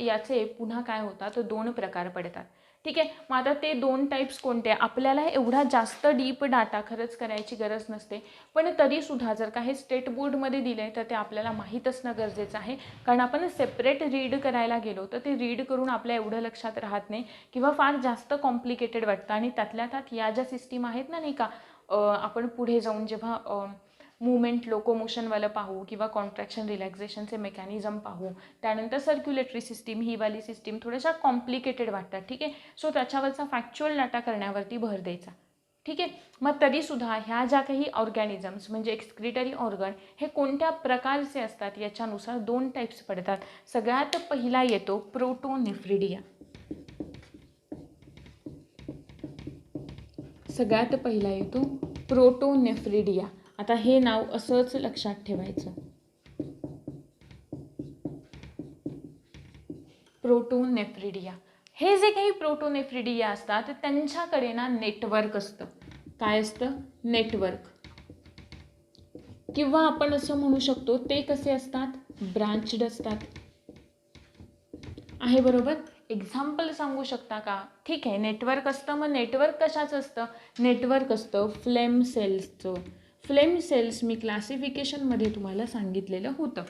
याचे पुन्हा काय होतात? दोन प्रकार पडतात. ठीक आहे, मग आता ते दोन टाईप्स कोणते? आपल्याला एवढा जास्त डीप डाटा खरंच करायची गरज नसते, पण तरीसुद्धा जर का हे स्टेट बोर्डमध्ये दिले तर ते आपल्याला माहीत असणं गरजेचं आहे, कारण आपण सेपरेट रीड करायला गेलो तर ते रीड करून आपल्या एवढं लक्षात राहत नाही किंवा फार जास्त कॉम्प्लिकेटेड वाटतं. आणि त्यातल्या त्यात या ज्या सिस्टीम आहेत ना, नाही का, आपण पुढे जाऊन जेव्हा मूवमेंट लोकोमोशनवालं पाहू किंवा कॉन्ट्रॅक्शन रिलॅक्झेशनचे मेकॅनिझम पाहू, त्यानंतर सर्क्युलेटरी सिस्टीम, ही वाली सिस्टीम थोड्याशा कॉम्प्लिकेटेड वाटतात. ठीक आहे, सो त्याच्यावरचा फॅक्च्युअल डाटा करण्यावरती भर द्यायचा. ठीक आहे, मग तरीसुद्धा ह्या ज्या काही ऑर्गॅनिझम्स म्हणजे एक्सक्रिटरी ऑर्गन हे कोणत्या प्रकारचे असतात याच्यानुसार दोन टाईप्स पडतात. सगळ्यात पहिला येतो प्रोटोनेफ्रिडिया. प्रोटोनेफ्रिडिया. आता हे नाव असंच लक्षात ठेवायचं, प्रोटोनेफ्रिडिया. हे जे काही प्रोटोनेफ्रिडिया असतात त्यांच्याकडे ना नेटवर्क असतं. काय असतं? नेटवर्क. किंवा आपण असं म्हणू शकतो ते कसे असतात? ब्रांच्ड असतात आहे, बरोबर. एक्झाम्पल सांगू शकता का? ठीक आहे, नेटवर्क असतं. मग नेटवर्क कशाचं असतं? नेटवर्क असतं फ्लेम सेल्सचं. फ्लेम सेल्स मी क्लासिफिकेशनमध्ये तुम्हाला सांगितलेलं होतं.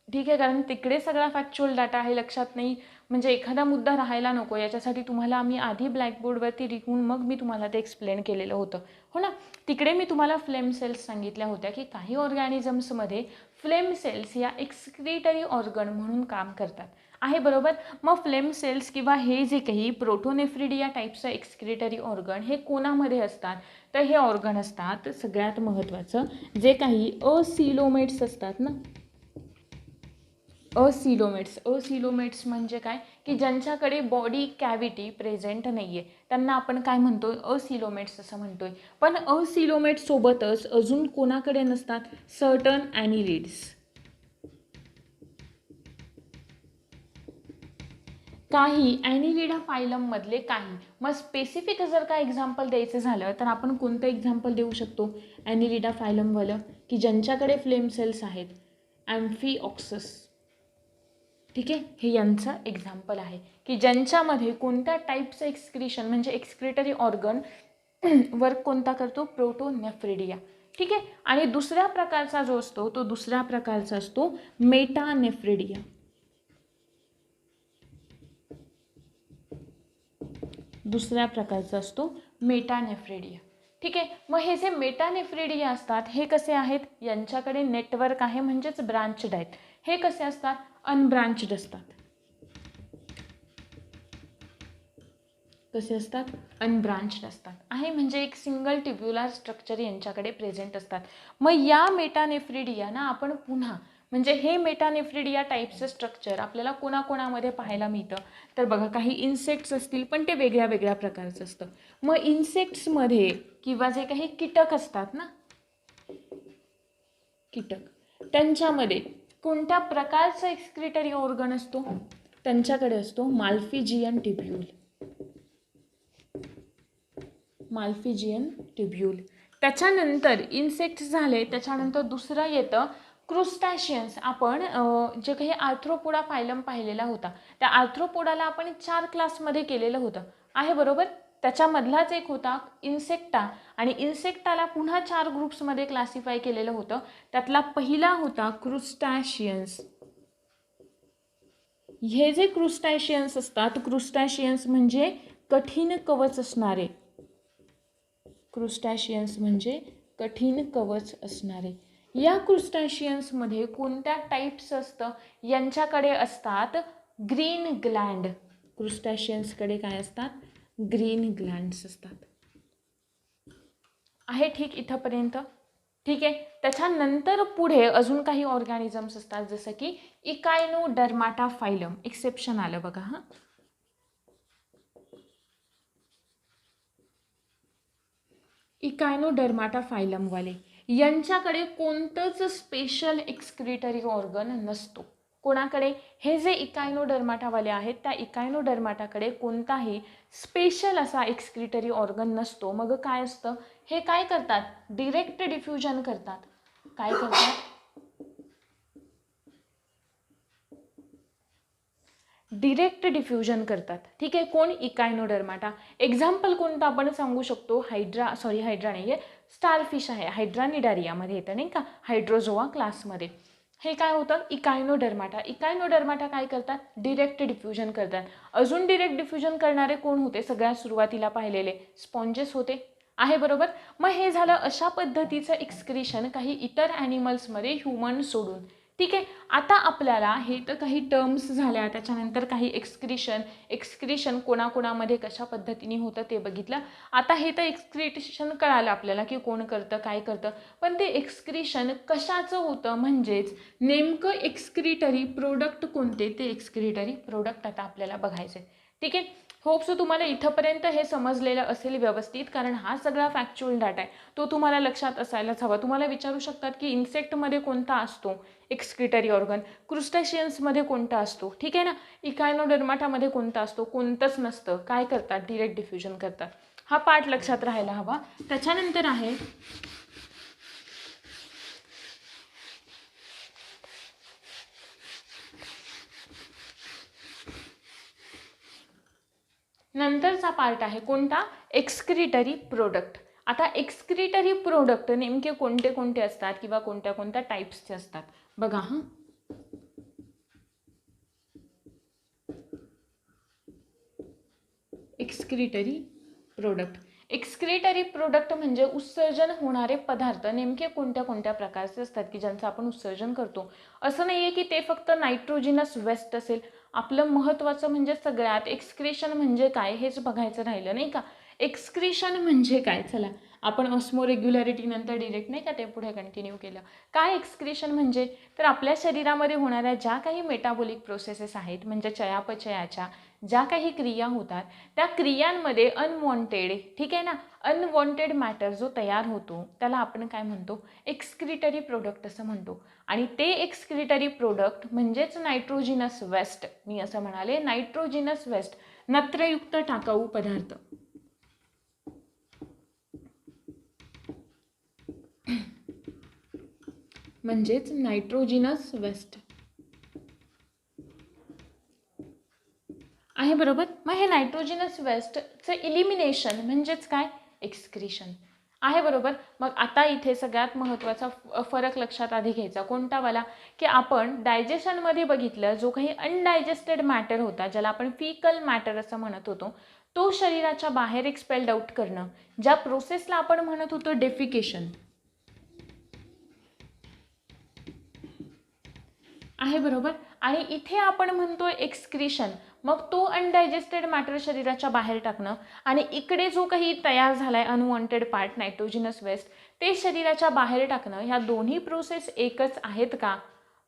ठीक आहे, कारण तिकडे सगळा फॅक्च्युअल डाटा आहे, लक्षात नाही म्हणजे एखादा मुद्दा राहायला नको, याच्यासाठी तुम्हाला आम्ही आधी ब्लॅकबोर्डवरती लिहून मग मी तुम्हाला ते एक्सप्लेन केलेलं होतं, हो ना. तिकडे मी तुम्हाला फ्लेम सेल्स सांगितल्या होत्या की काही ऑर्गॅनिझम्समध्ये फ्लेम सेल्स या एक्सक्रिटरी ऑर्गन म्हणून काम करतात आहे, बरोबर. मग फ्लेम सेल्स किंवा हे जे काही प्रोटोनेफ्रिडिया टाईपचं एक्सक्रिटरी ऑर्गन हे कोणामध्ये असतात? तर हे ऑर्गन असतात सगळ्यात महत्त्वाचं जे काही असिलोमेट्स असतात ना, असिलोमेट्स म्हणजे काय की ज्यांच्याकडे बॉडी कॅव्हिटी प्रेझेंट नाही आहे त्यांना आपण काय म्हणतोय असिलोमेट्स असं म्हणतोय. पण असिलोमेट्ससोबतच अजून कोणाकडे नसतात सर्टन ॲनिलिड्स. काही ॲनिलिडा फायलममधले काही. मग स्पेसिफिक जर का एक्झाम्पल द्यायचं झालं तर आपण कोणतं एक्झाम्पल देऊ शकतो ॲनिलिडा फायलमवालं की ज्यांच्याकडे फ्लेम सेल्स आहेत ॲम्फिऑक्सस. ठीक आहे, हे यांचं एक्झाम्पल आहे की ज्यांच्यामध्ये कोणत्या टाईपचं एक्सक्रिशन म्हणजे एक्सक्रिटरी ऑर्गन वर्क कोणता करतो प्रोटोनेफ्रिडिया. ठीक आहे, आणि दुसऱ्या प्रकारचा जो असतो तो दुसऱ्या प्रकारचा असतो मेटानेफ्रिडिया. दुसऱ्या प्रकारचा असतो मेटानेफ्रिडिया. ठीक आहे, मग हे जे मेटानेफ्रिडिया असतात हे कसे आहेत यांच्याकडे नेटवर्क आहे म्हणजेच ब्रांचड आहेत. हे कसे असतात अनब्रांचड असतात. कसे असतात अनब्रांचड असतात आहे म्हणजे एक सिंगल ट्युब्युलर स्ट्रक्चर यांच्याकडे प्रेझेंट असतात. मग या मेटानेफ्रिडिया ना आपण पुन्हा म्हणजे हे मेटानेफ्रिडिया टाईपचं स्ट्रक्चर आपल्याला कोणाकोणामध्ये पाहायला मिळतं तर बघा काही इन्सेक्ट्स असतील पण ते वेगळ्या वेगळ्या प्रकारचं असतं. मग इन्सेक्ट्समध्ये किंवा जे काही कीटक असतात ना कीटक त्यांच्यामध्ये कोणत्या प्रकारचा एक्सक्रिटरी ऑर्गन असतो त्यांच्याकडे असतो माल्फिजियन ट्युब्यूल. माल्फिजियन ट्युब्यूल. त्याच्यानंतर इन्सेक्ट झाले त्याच्यानंतर दुसरं येतं क्रुस्टॅशियन्स. आपण जे काही आर्थ्रोपोडा फायलम पाहिलेला होता त्या आर्थ्रोपोडाला आपण 4 क्लासमध्ये केलेलं होतं आहे बरोबर. त्याच्यामधलाच एक होता इन्सेक्टा आणि इन्सेक्टाला पुन्हा 4 ग्रुप्समध्ये क्लासिफाय केलेलं होतं. त्यातला पहिला होता क्रुस्टॅशियन्स. हे जे क्रुस्टॅशियन्स असतात क्रुस्टॅशियन्स म्हणजे कठीण कवच असणारे. क्रुस्टॅशियन्स म्हणजे कठीण कवच असणारे. या क्रुस्टॅशियन्समध्ये कोणत्या टाईप्स असतं यांच्याकडे असतात ग्रीन ग्लँड. क्रुस्टॅशियन्सकडे काय असतात ग्रीन ग्लँड्स असतात आहे. ठीक इथंपर्यंत ठीक आहे. त्याच्यानंतर पुढे अजून काही ऑर्गॅनिझम्स असतात जसं की इकायनोडर्माटा फायलम. एक्सेप्शन आलं बघा हां. इकायनोडर्माटा फायलमवाले यांच्याकडे कोणतंच स्पेशल एक्सक्रिटरी ऑर्गन नसतो. कोणाकडे हे जे इकायनोडर्माटावाले आहेत त्या इकायनोडर्माटाकडे कोणताही स्पेशल असा एक्सक्रिटरी ऑर्गन नसतो. मग काय असतं हे काय करतात डिरेक्ट डिफ्युजन करतात. काय करतात डिरेक्ट डिफ्युजन करतात. ठीक आहे, कोण इकायनोडर्माटा. एक्झाम्पल कोणतं आपण सांगू शकतो हायड्रा नाही आहे स्टारफिश आहे हायड्रानिडारियामध्ये येतं नाही का हायड्रोझोआ क्लासमध्ये. हे काय होतं इकायनोडर्माटा. इकायनोडर्माटा काय करतात डिरेक्ट डिफ्युजन करतात. अजून डिरेक्ट डिफ्युजन करणारे कोण होते सगळ्यात सुरुवातीला पाहिलेले स्पॉन्जेस होते आहे बरोबर. मग हे झालं अशा पद्धतीचं एक्सक्रिशन काही इतर ॲनिमल्समध्ये ह्युमन सोडून. ठीक आहे, आता आपल्याला हे तर काही टर्म्स झाल्या त्याच्यानंतर काही एक्सक्रिशन कोणाकोणामध्ये कशा पद्धतीने होतं ते बघितलं. आता हे तर एक्सक्रिशन कळालं आपल्याला की कोण करतं काय करतं. पण ते एक्सक्रिशन कशाचं होतं म्हणजेच नेमकं एक्सक्रिटरी प्रोडक्ट कोणते ते एक्सक्रिटरी प्रोडक्ट आता आपल्याला बघायचे. ठीक आहे, होप सो तुम्हाला इथंपर्यंत हे समजलेलं असेल व्यवस्थित कारण हा सगळा फॅक्च्युअल डाटा आहे तो तुम्हाला लक्षात असायलाच हवा. तुम्हाला विचारू शकतात की इन्सेक्टमध्ये कोणता असतो एक्सक्रिटरी ऑर्गन, क्रुस्टॅशियन्समध्ये कोणता असतो. ठीक आहे ना, इकायनोडर्माटामध्ये कोणता असतो कोणतंच नसतं. काय करतात डिरेक्ट डिफ्युजन करतात. हा पार्ट लक्षात राहायला हवा. त्याच्यानंतर आहे नंतरचा पार्ट आहे कोणता एक्सक्रिटरी प्रोडक्ट. आता एक्सक्रिटरी प्रोडक्ट नेमके कोणते कोणते असतात किंवा कोणत्या कोणत्या टाईप्सचे असतात बघा हां. Excretory product. एक्सक्रिटरी प्रोडक्ट म्हणजे उत्सर्जन होणारे पदार्थ नेमके कोणत्या कोणत्या प्रकारचे असतात की ज्यांचं आपण उत्सर्जन करतो. असं नाही आहे की ते फक्त नायट्रोजिनस वेस्ट असेल. आपलं महत्त्वाचं म्हणजे सगळ्यात एक्सक्रिशन म्हणजे काय हेच बघायचं राहिलं नाही का. एक्सक्रिशन म्हणजे काय चला आपण ऑस्मोरेग्युलॅरिटी नंतर डिरेक्ट नाही का ते पुढे कंटिन्यू केलं. काय एक्सक्रीशन म्हणजे, तर आपल्या शरीरामध्ये होणाऱ्या ज्या काही मेटाबॉलिक प्रोसेसेस आहेत, म्हणजे चयापचयाच्या ज्या काही क्रिया होतात, त्या क्रियांमध्ये अनवॉन्टेड, ठीक आहे ना, अनवॉन्टेड मॅटर जो तयार होतो त्याला आपण काय म्हणतो, एक्सक्रिटरी प्रोडक्ट असं म्हणतो. आणि ते एक्सक्रिटरी प्रोडक्ट म्हणजेच नायट्रोजिनस वेस्ट, मी असं म्हणाले नायट्रोजिनस वेस्ट, नत्रयुक्त टाकाऊ पदार्थ. म्हणजेच नायट्रोजिनस वेस्ट आहे, बरोबर. मग हे नायट्रोजिनस वेस्टचं इलिमिनेशन म्हणजेच काय, एक्सक्रीशन आहे, बरोबर. मग आता इथे सगळ्यात महत्त्वाचा फरक लक्षात आधी घ्यायचा कोणता वाला, की आपण डायजेशनमध्ये बघितलं जो काही अनडायजेस्टेड मॅटर होता, ज्याला आपण फिकल मॅटर असं म्हणत होतो, तो शरीराच्या बाहेर एक्सपेल्ड आउट करणं, ज्या प्रोसेसला आपण म्हणत होतो डेफिकेशन आहे, बरोबर. आणि इथे आपण म्हणतो एक्सक्रीशन, मग तो अनडायजेस्टेड मॅटर शरीराच्या बाहेर टाकणं, आणि इकडे जो काही तयार झाला आहे अनवॉन्टेड पार्ट नायट्रोजिनस वेस्ट ते शरीराच्या बाहेर टाकणं. ह्या दोन्ही प्रोसेस एकच आहेत का,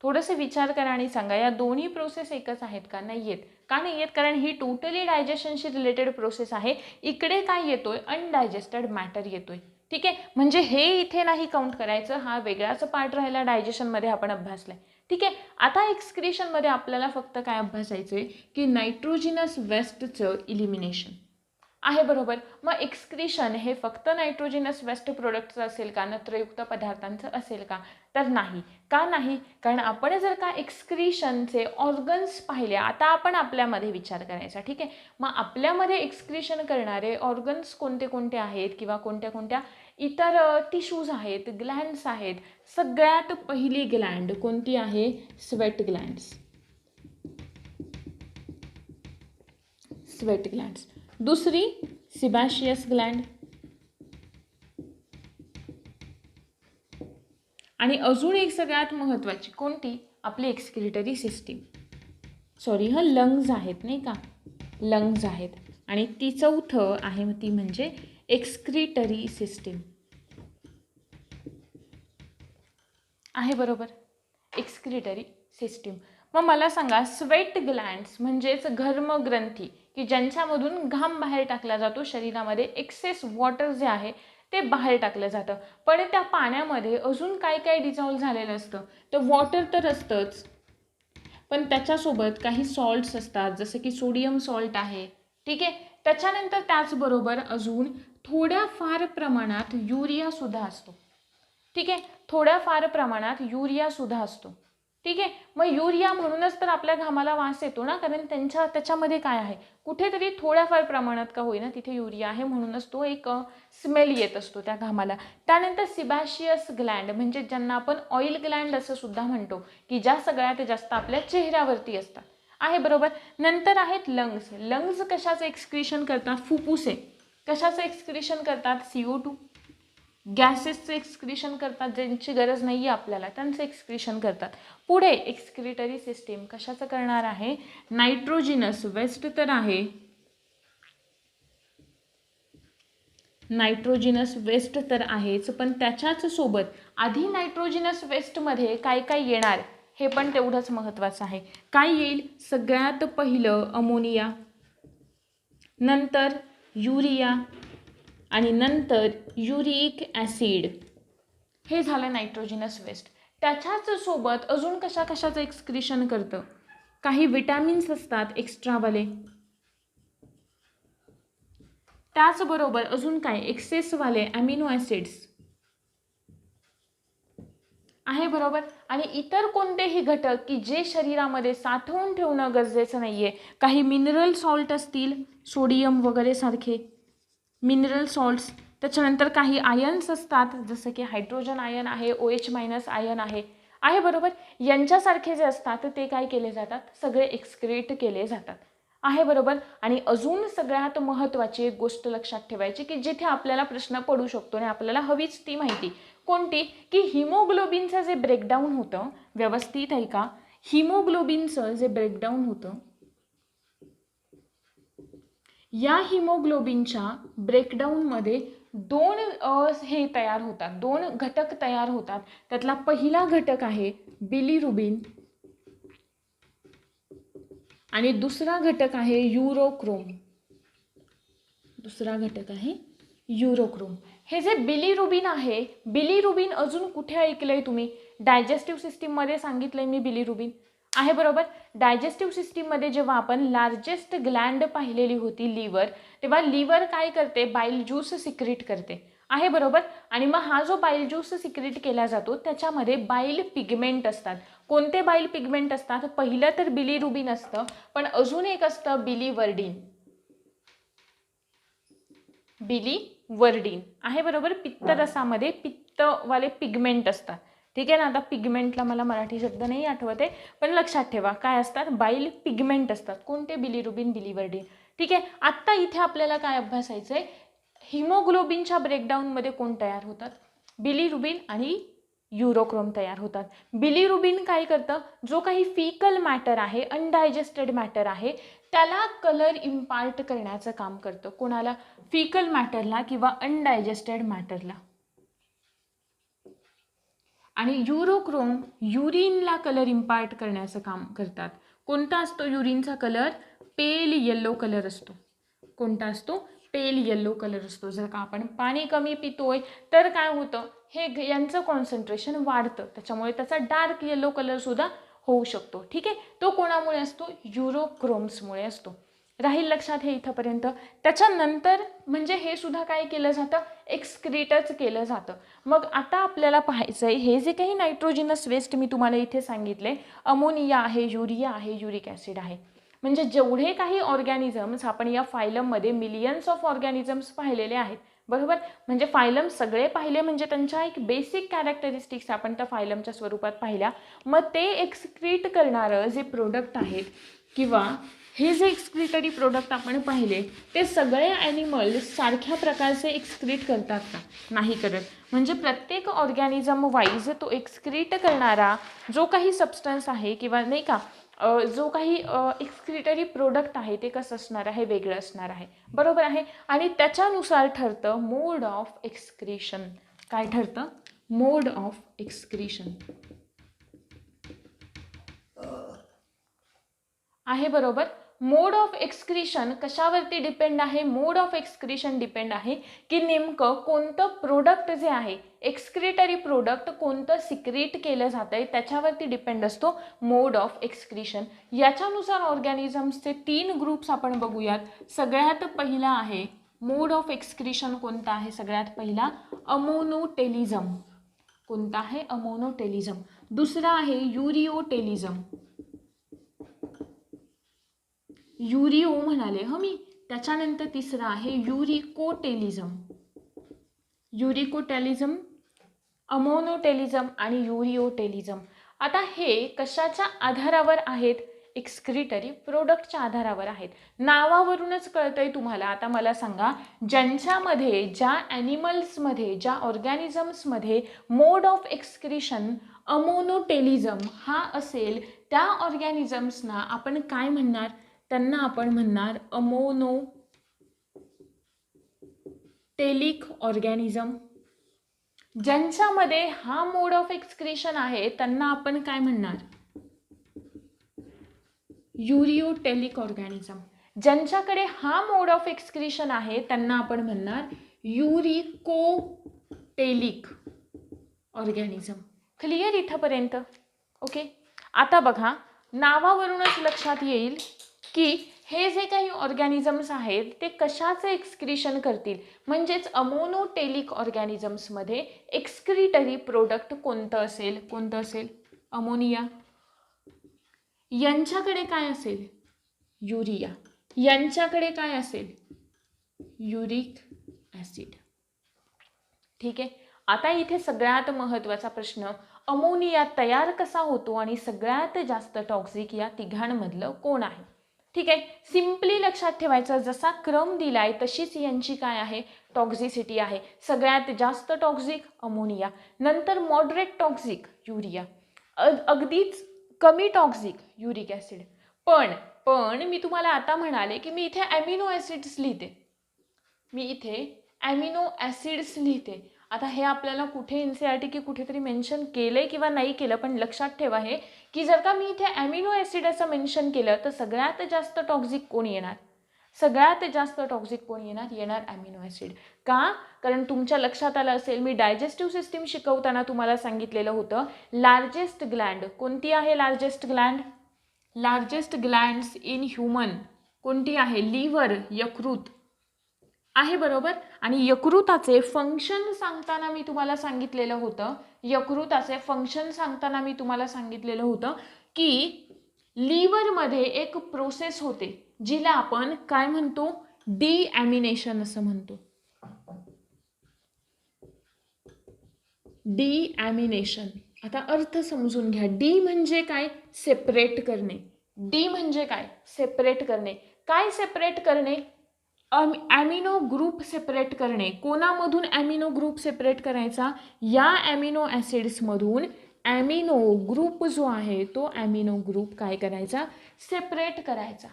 थोडंसं विचार करा आणि सांगा, या दोन्ही प्रोसेस एकच आहेत का. नाही आहेत. का नाही आहेत, कारण ही टोटली डायजेशनशी रिलेटेड प्रोसेस आहे. इकडे काय येतोय, अनडायजेस्टेड मॅटर येतोय, ठीक आहे. म्हणजे हे इथे नाही काउंट करायचं, हा वेगळाच पार्ट राहिला, डायजेशनमध्ये आपण अभ्यासलाय, ठीक आहे. आता एक्सक्रीशनमध्ये आपल्याला फक्त काय अभ्यासायचं आहे, की नायट्रोजिनस वेस्टचं इलिमिनेशन आहे, बरोबर. मग एक्सक्रीशन हे फक्त नायट्रोजिनस वेस्ट प्रोडक्टचं असेल का, नत्रयुक्त पदार्थांचं असेल का, तर नाही. का नाही, कारण आपण जर का एक्सक्रीशनचे ऑर्गन्स पाहिले, आता आपण आपल्यामध्ये विचार करायचा, ठीक आहे. मग आपल्यामध्ये एक्सक्रीशन करणारे ऑर्गन्स कोणते कोणते आहेत, किंवा कोणत्या कोणत्या इतर टिश्यूज आहेत, ग्लँड्स आहेत. सगळ्यात पहिली ग्लँड कोणती आहे, स्वेट ग्लँड्स, स्वेट ग्लँड्स. दुसरी सिबॅशियस ग्लँड, आणि अजून एक सगळ्यात महत्त्वाची कोणती, आपली एक्सक्रिटरी सिस्टीम, सॉरी लंग्ज आहेत नाही का, लंग्ज आहेत. आणि ती चौथं आहे ती म्हणजे एक्सक्रिटरी सिस्टीम आहे, बरोबर. Excretory system. मग मला सांगा, स्वेट ग्लँड्स म्हणजेच घर्मग्रंथी, की ज्यांच्यामधून घाम बाहेर टाकला जातो शरीरामध्ये, एक्सेस वॉटर जे आहे ते बाहेर टाकलं जातं. पण त्या पाण्यामध्ये अजून काय काय डिझॉल्व्ह झालेलं असतं, तर वॉटर तर असतंच, पण त्याच्यासोबत काही सॉल्ट्स असतात, जसं की सोडियम सॉल्ट आहे, ठीक आहे. त्याच्यानंतर त्याचबरोबर अजून थोड्याफार प्रमाणात युरियासुद्धा असतो, ठीक आहे. थोड्याफार प्रमाणात युरियासुद्धा असतो, ठीक आहे. मग युरिया म्हणूनच तर आपल्या घामाला वास येतो ना, कारण त्याच्यामध्ये काय आहे, कुठेतरी थोड्याफार प्रमाणात का होईना तिथे युरिया आहे, म्हणूनच तो एक स्मेल येत असतो त्या घामाला. त्यानंतर सिबॅशियस ग्लँड म्हणजे ज्यांना आपण ऑइल ग्लँड असं सुद्धा म्हणतो, की ज्या सगळ्यात जास्त आपल्या चेहऱ्यावरती असतात आहे, बरोबर. नंतर आहेत लंग्स. लंग्स कशाचं एक्सक्रीशन करतात, फुफ्फुसे कशाचं एक्सक्रीशन करतात, CO2 गॅसेसचं एक्सक्रीशन करतात, ज्यांची गरज नाही आहे आपल्याला त्यांचं एक्सक्रीशन करतात. पुढे एक्सक्रिटरी सिस्टीम कशाचं करणार आहे, नायट्रोजिनस वेस्ट तर आहे, नायट्रोजिनस वेस्ट तर आहेच, पण त्याच्याच सोबत आधी नायट्रोजिनस वेस्टमध्ये काय काय येणार हे पण तेवढंच महत्त्वाचं आहे. काय येईल, सगळ्यात पहिलं अमोनिया, नंतर युरिया, आणि नंतर युरिक ॲसिड. हे झालं नायट्रोजिनस वेस्ट. त्याच्याच सोबत अजून कशाचं एक्सक्रीशन करतं, काही विटॅमिन्स असतात एक्स्ट्रावाले, त्याचबरोबर अजून काय एक्सेसवाले अमिनो ॲसिड्स आहे, बरोबर. आणि इतर कोणतेही घटक की जे शरीरामध्ये साठवून ठेवणं गरजेचं नाही आहे, काही मिनरल सॉल्ट असतील, सोडियम वगैरे सारखे मिनरल सॉल्ट्स. त्याच्यानंतर काही आयन्स असतात, जसं की हायड्रोजन आयन आहे, OH- आयन आहे, बरोबर. यांच्यासारखे जे असतात ते काय केले जातात, सगळे एक्सक्रीट केले जातात आहे, बरोबर. आणि अजून सगळ्यात महत्त्वाची एक गोष्ट लक्षात ठेवायची, की जिथे आपल्याला प्रश्न पडू शकतो आणि आपल्याला हवीच ती माहिती कोणती, की हिमोग्लोबिनचं जे ब्रेकडाऊन होतं, व्यवस्थित आहे का, हिमोग्लोबिनचं जे ब्रेकडाऊन होतं, या हिमोग्लोबिनच्या ब्रेकडाऊनमध्ये दोन हे तयार होतात, दोन घटक तयार होतात. त्यातला पहिला घटक आहे बिलिरुबिन आणि दुसरा घटक आहे युरोक्रोम. दुसरा घटक आहे युरोक्रोम. हे जे बिलिरुबिन आहे, बिलिरुबिन अजून कुठे ऐकलंय तुम्ही? डायजेस्टिव्ह सिस्टीममध्ये सांगितलंय मी बिलिरुबिन आहे, बरोबर. डायजेस्टिव्ह सिस्टीममध्ये जेव्हा आपण लार्जेस्ट ग्लँड पाहिलेली होती लिव्हर, तेव्हा लिव्हर काय करते? बाईल ज्यूस सिक्रेट करते आहे, बरोबर. आणि मग हा जो बाईल ज्यूस सिक्रेट केला जातो त्याच्यामध्ये बाईल पिगमेंट असतात. कोणते बाईल पिगमेंट असतात? पहिलं तर बिलिरुबिन असतं, पण अजून एक असतं बिलिवर्डिन. बिलिवर्डिन आहे, बरोबर. पित्तरसामध्ये पित्तवाले पिगमेंट असतात. ठीक आहे ना. आता पिगमेंटला मला मराठी शब्द नाही आठवत आहे, पण लक्षात ठेवा काय असतात? बाईल पिगमेंट असतात. कोणते? बिलिरुबिन, बिलिवर्डिन. ठीक आहे. आत्ता इथे आपल्याला काय अभ्यासायचं आहे? हिमोग्लोबिनच्या ब्रेकडाऊनमध्ये कोण तयार होतात? बिलिरुबिन आणि युरोक्रोम तयार होतात. बिलिरुबिन काय करतं? जो काही फिकल मॅटर आहे, अनडायजेस्टेड मॅटर आहे, त्याला कलर इम्पार्ट करण्याचं काम करतं. कोणाला? फिकल मॅटरला किंवा अनडायजेस्टेड मॅटरला. आणि युरोक्रोम युरिनला कलर इम्पार्ट करण्याचं काम करतात. कोणता असतो युरिनचा कलर? पेल येलो कलर असतो. कोणता असतो? पेल येलो कलर असतो. जर का आपण पाणी कमी पितोय तर काय होतं? हे यांचं कॉन्सन्ट्रेशन वाढतं, त्याच्यामुळे त्याचा डार्क येलो कलर सुद्धा होऊ शकतो. ठीक आहे. तो कोणामुळे असतो? युरोक्रोम्समुळे असतो. राहील लक्षात हे इथंपर्यंत. त्याच्यानंतर म्हणजे हे सुद्धा काय केलं जातं? एक्सक्रीटच केलं जातं. मग आता आपल्याला पाहायचं आहे हे जे काही नायट्रोजिनस वेस्ट मी तुम्हाला इथे सांगितले, अमोनिया आहे, युरिया आहे, युरिक ॲसिड आहे, म्हणजे जेवढे काही ऑर्गॅनिझम्स आपण या फायलममध्ये मिलियन्स ऑफ ऑर्गॅनिझम्स पाहिलेले आहेत, बरोबर. म्हणजे फायलम सगळे पाहिले म्हणजे त्यांच्या एक बेसिक कॅरेक्टरिस्टिक्स आपण त्या फायलमच्या स्वरूपात पाहिल्या. मग ते एक्सक्रीट करणारं जे प्रोडक्ट आहेत किंवा हे जे एक्सक्रीटरी प्रोडक्ट आपण पाहिले ते सगळे ॲनिमल्स सारख्या प्रकारचे एक्सक्रीट करतात का? नाही करत. म्हणजे प्रत्येक ऑर्गॅनिझम वाईज तो एक्सक्रीट करणारा जो काही सबस्टन्स आहे किंवा नाही का जो काही एक्सक्रीटरी प्रोडक्ट आहे ते कसं असणार आहे? वेगळं असणार आहे, बरोबर आहे. आणि त्याच्यानुसार ठरतं मोड ऑफ एक्सक्रीशन. काय ठरतं? मोड ऑफ एक्सक्रीशन आहे, बरोबर. मोड ऑफ एक्सक्रीशन कशावरती डिपेंड आहे? मोड ऑफ एक्सक्रीशन डिपेंड आहे की नेमकं कोणतं प्रोडक्ट जे आहे एक्सक्रीटरी प्रोडक्ट कोणतं सिक्रीट केलं जातं आहे त्याच्यावरती डिपेंड असतो मोड ऑफ एक्सक्रीशन. याच्यानुसार ऑर्गॅनिझम्सचे 3 ग्रुप्स आपण बघूयात. सगळ्यात पहिला आहे मोड ऑफ एक्सक्रीशन कोणता आहे? सगळ्यात पहिला अमोनोटेलिझम. कोणता आहे? अमोनोटेलिझम. दुसरा आहे युरिओटेलिझम. युरिओ म्हणाले मी. त्याच्यानंतर तिसरा आहे युरिकोटेलिझम. युरिकोटेलिझम, अमोनोटेलिझम आणि युरिओटेलिझम. आता हे कशाच्या आधारावर आहेत? एक्सक्रीटरी प्रोडक्टच्या आधारावर आहेत. नावावरूनच कळतंय तुम्हाला. आता मला सांगा, ज्यांच्यामध्ये ज्या ॲनिमल्समध्ये ज्या ऑर्गॅनिझम्समध्ये मोड ऑफ एक्सक्रीशन अमोनोटेलिझम हा असेल त्या ऑर्गॅनिझम्सना आपण काय म्हणणार? त्यांना आपण म्हणणार अमोनोटेलिक ऑर्गॅनिझम. ज्यांच्यामध्ये हा मोड ऑफ एक्सक्रीशन आहे त्यांना आपण काय म्हणणार? युरिओटेलिक ऑर्गॅनिझम. ज्यांच्याकडे हा मोड ऑफ एक्सक्रीशन आहे त्यांना आपण म्हणणार युरिकोटेलिक ऑर्गॅनिझम. क्लिअर इथंपर्यंत? ओके. आता बघा, नावावरूनच लक्षात येईल की हे जे काही ऑर्गॅनिझम्स आहेत ते कशाचे एक्सक्रीशन करतील? म्हणजेच अमोनोटेलिक ऑर्गॅनिझम्समध्ये एक्सक्रीटरी प्रोडक्ट कोणतं असेल? कोणतं असेल? अमोनिया. यांच्याकडे काय असेल? युरिया. यांच्याकडे काय असेल? Uric acid. ठीक आहे. आता इथे सगळ्यात महत्त्वाचा प्रश्न, अमोनिया तयार कसा होतो आणि सगळ्यात जास्त टॉक्सिक या तिघांमधलं कोण आहे? ठीक आहे. सिम्पली लक्षात ठेवायचं, जसा क्रम दिलाय तशीच यांची काय आहे? टॉक्झिसिटी आहे. सगळ्यात जास्त टॉक्सिक अमोनिया, नंतर मॉडरेट टॉक्सिक युरिया, अगदीच कमी टॉक्सिक युरिक ॲसिड. पण मी तुम्हाला आता म्हणाले की मी इथे ॲमिनो ॲसिड्स लिहिते. मी इथे ॲमिनो ॲसिड्स लिहिते. आता हे आपल्याला कुठे NCERT की कुठेतरी मेन्शन केलं आहे किंवा नाही केलं, पण लक्षात ठेवा हे की जर का मी इथे ॲमिनो ॲसिड असं मेन्शन केलं तर सगळ्यात जास्त टॉक्झिक कोण येणार? सगळ्यात जास्त टॉक्झिक कोण येणार ॲमिनो ॲसिड. का? कारण तुमच्या लक्षात आलं असेल मी डायजेस्टिव्ह सिस्टीम शिकवताना तुम्हाला सांगितलेलं होतं लार्जेस्ट ग्लँड कोणती आहे? लार्जेस्ट ग्लँड्स इन ह्युमन कोणती आहे? लिव्हर, यकृत आहे, बरोबर. आणि यकृताचे फंक्शन सांगताना मी तुम्हाला सांगितलेलं होतं की लिव्हरमध्ये एक प्रोसेस होते जिला आपण काय म्हणतो? डिॲमिनेशन असं म्हणतो. डिॲमिनेशन. आता अर्थ समजून घ्या. डी म्हणजे काय? सेपरेट करणे. डी म्हणजे काय? सेपरेट करणे. काय सेपरेट करणे? ॲमिनो ग्रुप सेपरेट करणे. कोणामधून ॲमिनो ग्रुप सेपरेट करायचा? या ॲमिनो ॲसिड्समधून ॲमिनो ग्रुप जो आहे तो ॲमिनो ग्रुप काय करायचा? सेपरेट करायचा.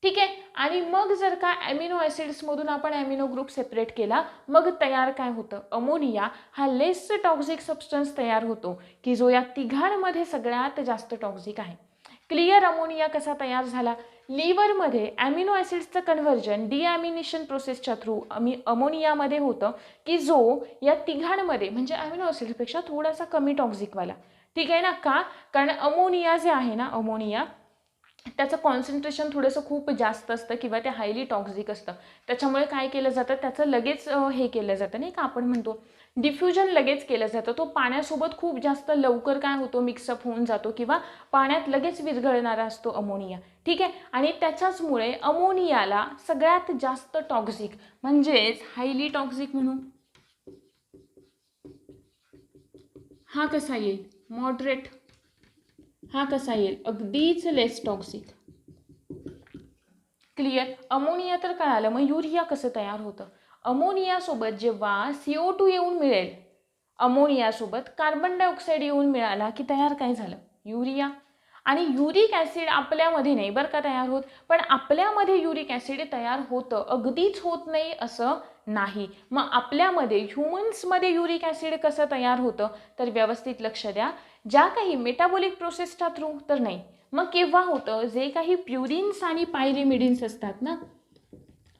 ठीक आहे. आणि मग जर का ॲमिनो ॲसिड्समधून आपण ॲमिनो ग्रुप सेपरेट केला मग तयार काय होतं? अमोनिया हा लेस टॉक्झिक सबस्टन्स तयार होतो की जो या तिघांमध्ये सगळ्यात जास्त टॉक्झिक आहे. क्लिअर? अमोनिया कसा तयार झाला? लिव्हरमध्ये ॲमिनो ॲसिड्सचं कन्व्हर्जन डिॲमिनेशन प्रोसेसच्या थ्रू अमोनियामध्ये होतं की जो या तिघांमध्ये म्हणजे ॲमिनो ॲसिड्सपेक्षा थोडासा कमी टॉक्झिकवाला. ठीक आहे ना? का? कारण अमोनिया जे आहे ना, अमोनिया त्याचं कॉन्सन्ट्रेशन थोडंसं खूप जास्त असतं किंवा ते हायली टॉक्झिक असतं. त्याच्यामुळे काय केलं जातं? त्याचं लगेच हे केलं जातं नाही का, आपण म्हणतो डिफ्युजन लगेच केलं जातं. तो पाण्यासोबत खूप जास्त लवकर काय होतो? मिक्सअप होऊन जातो किंवा पाण्यात लगेच विरघळणारा असतो अमोनिया. ठीक आहे. आणि त्याच्याचमुळे अमोनियाला सगळ्यात जास्त टॉक्झिक म्हणजेच हायली टॉक्झिक म्हणून हा कसा येईल? मॉडरेट. हा कसा येईल? अगदीच लेस टॉक्झिक. क्लिअर? अमोनिया तर कळालं. मग युरिया कसं तयार होतं? अमोनियासोबत जेव्हा CO2 येऊन मिळेल, अमोनियासोबत कार्बन डायऑक्साईड येऊन मिळाला की तयार काय झालं? युरिया. आणि युरिक ॲसिड आपल्यामध्ये नाही बरं का तयार होत, पण आपल्यामध्ये युरिक ॲसिड तयार होतं. अगदीच होत नाही असं नाही. मग आपल्यामध्ये ह्युमन्समध्ये युरिक ॲसिड कसं तयार होतं? तर व्यवस्थित लक्ष द्या. ज्या काही मेटाबॉलिक प्रोसेसच्या थ्रू तर नाही. मग केव्हा होतं? जे काही प्युरिन्स आणि पायरिमिडिन्स असतात ना,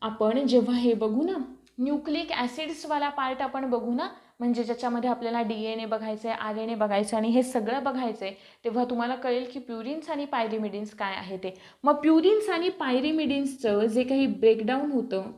आपण जेव्हा हे बघू ना न्यूक्लिक ॲसिड्सवाला पार्ट आपण बघू ना, म्हणजे ज्याच्यामध्ये आपल्याला DNA बघायचं आहे, RNA बघायचं आणि हे सगळं बघायचं आहे, तेव्हा तुम्हाला कळेल की प्युरिन्स आणि पायरिमिडिन्स काय आहे ते. मग प्युरिन्स आणि पायरिमिडिन्सचं जे काही ब्रेकडाऊन होतं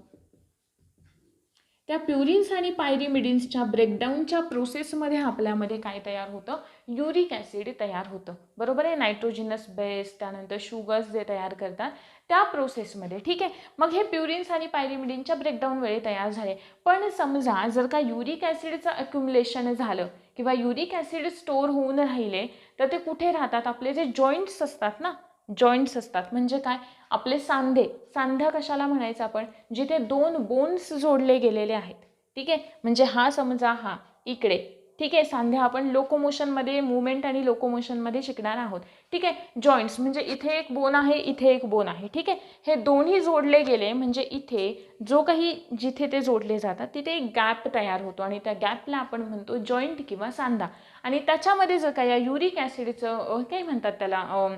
त्या प्युरिन्स आणि पायरिमिडिन्सच्या ब्रेकडाऊनच्या प्रोसेसमध्ये आपल्यामध्ये काय तयार होतं? युरिक ॲसिड तयार होतं. बरोबर आहे? नायट्रोजिनस बेस त्यानंतर शुगर्स जे तयार करतात त्या प्रोसेसमध्ये. ठीक आहे. मग हे प्युरिन्स आणि पायरिमिडिनच्या ब्रेकडाऊन वेळी तयार झाले. पण समजा जर का युरिक ॲसिडचं अक्युमुलेशन झालं किंवा युरिक ॲसिड स्टोअर होऊन राहिले तर ते कुठे राहतात? आपले जे जॉईंट्स असतात ना, जॉईंट्स असतात म्हणजे काय? आपले सांधा कशाला म्हणायचं आपण? जिथे दोन बोन्स जोडले गेलेले आहेत. ठीक आहे. म्हणजे हा समजा हा इकडे. ठीक आहे. सांध्या आपण लोकोमोशनमध्ये मुवमेंट आणि लोकोमोशनमध्ये शिकणार आहोत. ठीक आहे. जॉईंट्स म्हणजे इथे एक बोन आहे, इथे एक बोन आहे. ठीक आहे. हे दोन्ही जोडले गेले म्हणजे इथे जो काही जिथे ते जोडले जातात तिथे एक गॅप तयार होतो आणि त्या गॅपला आपण म्हणतो जॉईंट किंवा सांधा. आणि त्याच्यामध्ये जर का या युरिक ॲसिडचं काय म्हणतात त्याला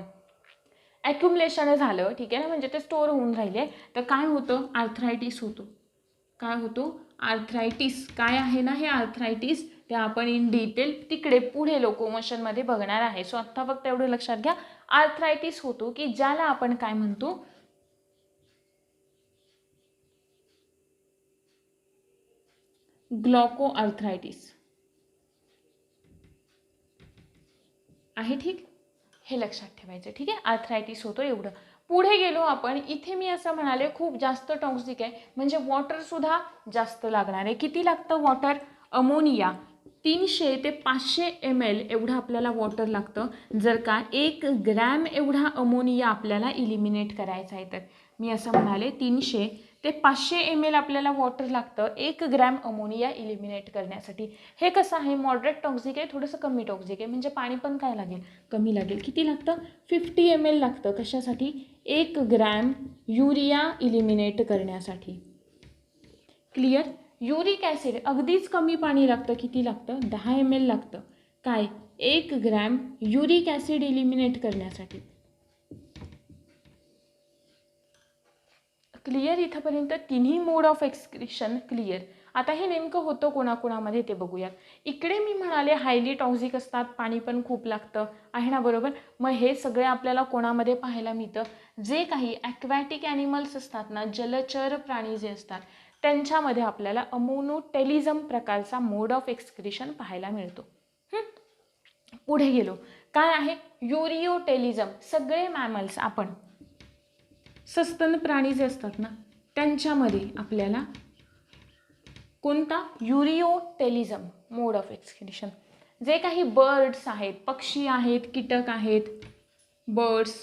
ॲक्युमुलेशन झालं, ठीक आहे ना, म्हणजे ते स्टोअर होऊन राहिले तर काय होतं? आर्थरायटिस होतो. काय होतो? आर्थरायटिस. काय आहे ना हे आर्थरायटिस ते आपण इन डिटेल तिकडे पुढे लोकोमोशनमध्ये बघणार आहे. सो आत्ता फक्त एवढं लक्षात घ्या, आर्थरायटिस होतो की ज्याला आपण काय म्हणतो? ग्लॉको आर्थरायटिस आहे. ठीक, हे लक्षात ठेवायचं. ठीक आहे. आर्थरायटिस होतो एवढं. पुढे गेलो आपण. इथे मी असं म्हणाले खूप जास्त टॉक्सिक आहे म्हणजे वॉटरसुद्धा जास्त लागणार आहे. किती लागतं वॉटर? अमोनिया 300 ते 500 ml एवढं आपल्याला वॉटर लागतं जर का 1 ग्रॅम एवढा अमोनिया आपल्याला इलिमिनेट करायचा आहे तर. मी असं म्हणाले 300 ते 500 ml आपल्याला वॉटर लागतं 1 ग्रॅम अमोनिया इलिमिनेट करण्यासाठी. हे कसं आहे? मॉडरेट टॉक्सिक आहे, थोडंसं कमी टॉक्सिक आहे म्हणजे पाणी पण काय लागेल? कमी लागेल. किती लागतं? 50 ml लागतं. कशासाठी? 1 ग्रॅम युरिया इलिमिनेट करण्यासाठी. क्लिअर? युरिक ॲसिड अगदीच कमी पाणी लागतं. किती लागतं? 10 ml लागतं. काय? 1 ग्रॅम युरिक ॲसिड इलिमिनेट करण्यासाठी. क्लिअर? इथंपर्यंत तिन्ही मोड ऑफ एक्सक्रिशन क्लिअर. आता हे नेमकं होतं कोणाकोणामध्ये ते बघूयात. इकडे मी म्हणाले हायली टॉक्सिक असतात, पाणी पण खूप लागतं, आहे ना, बरोबर. मग हे सगळे आपल्याला कोणामध्ये पाहायला मिळतं? जे काही ॲक्वॅटिक ॲनिमल्स असतात ना, जलचर प्राणी जे असतात त्यांच्यामध्ये आपल्याला अमोनोटेलिझम प्रकारचा मोड ऑफ एक्सक्रिशन पाहायला मिळतो. पुढे गेलो. काय आहे? युरिओटेलिझम. सगळे मॅमल्स, आपण सस्तन प्राणी जे असतात ना त्यांच्यामध्ये आपल्याला कोणता? युरिओटेलिझम मोड ऑफ एक्सक्रिशन. जे काही बर्ड्स आहेत, पक्षी आहेत, कीटक आहेत, बर्ड्स,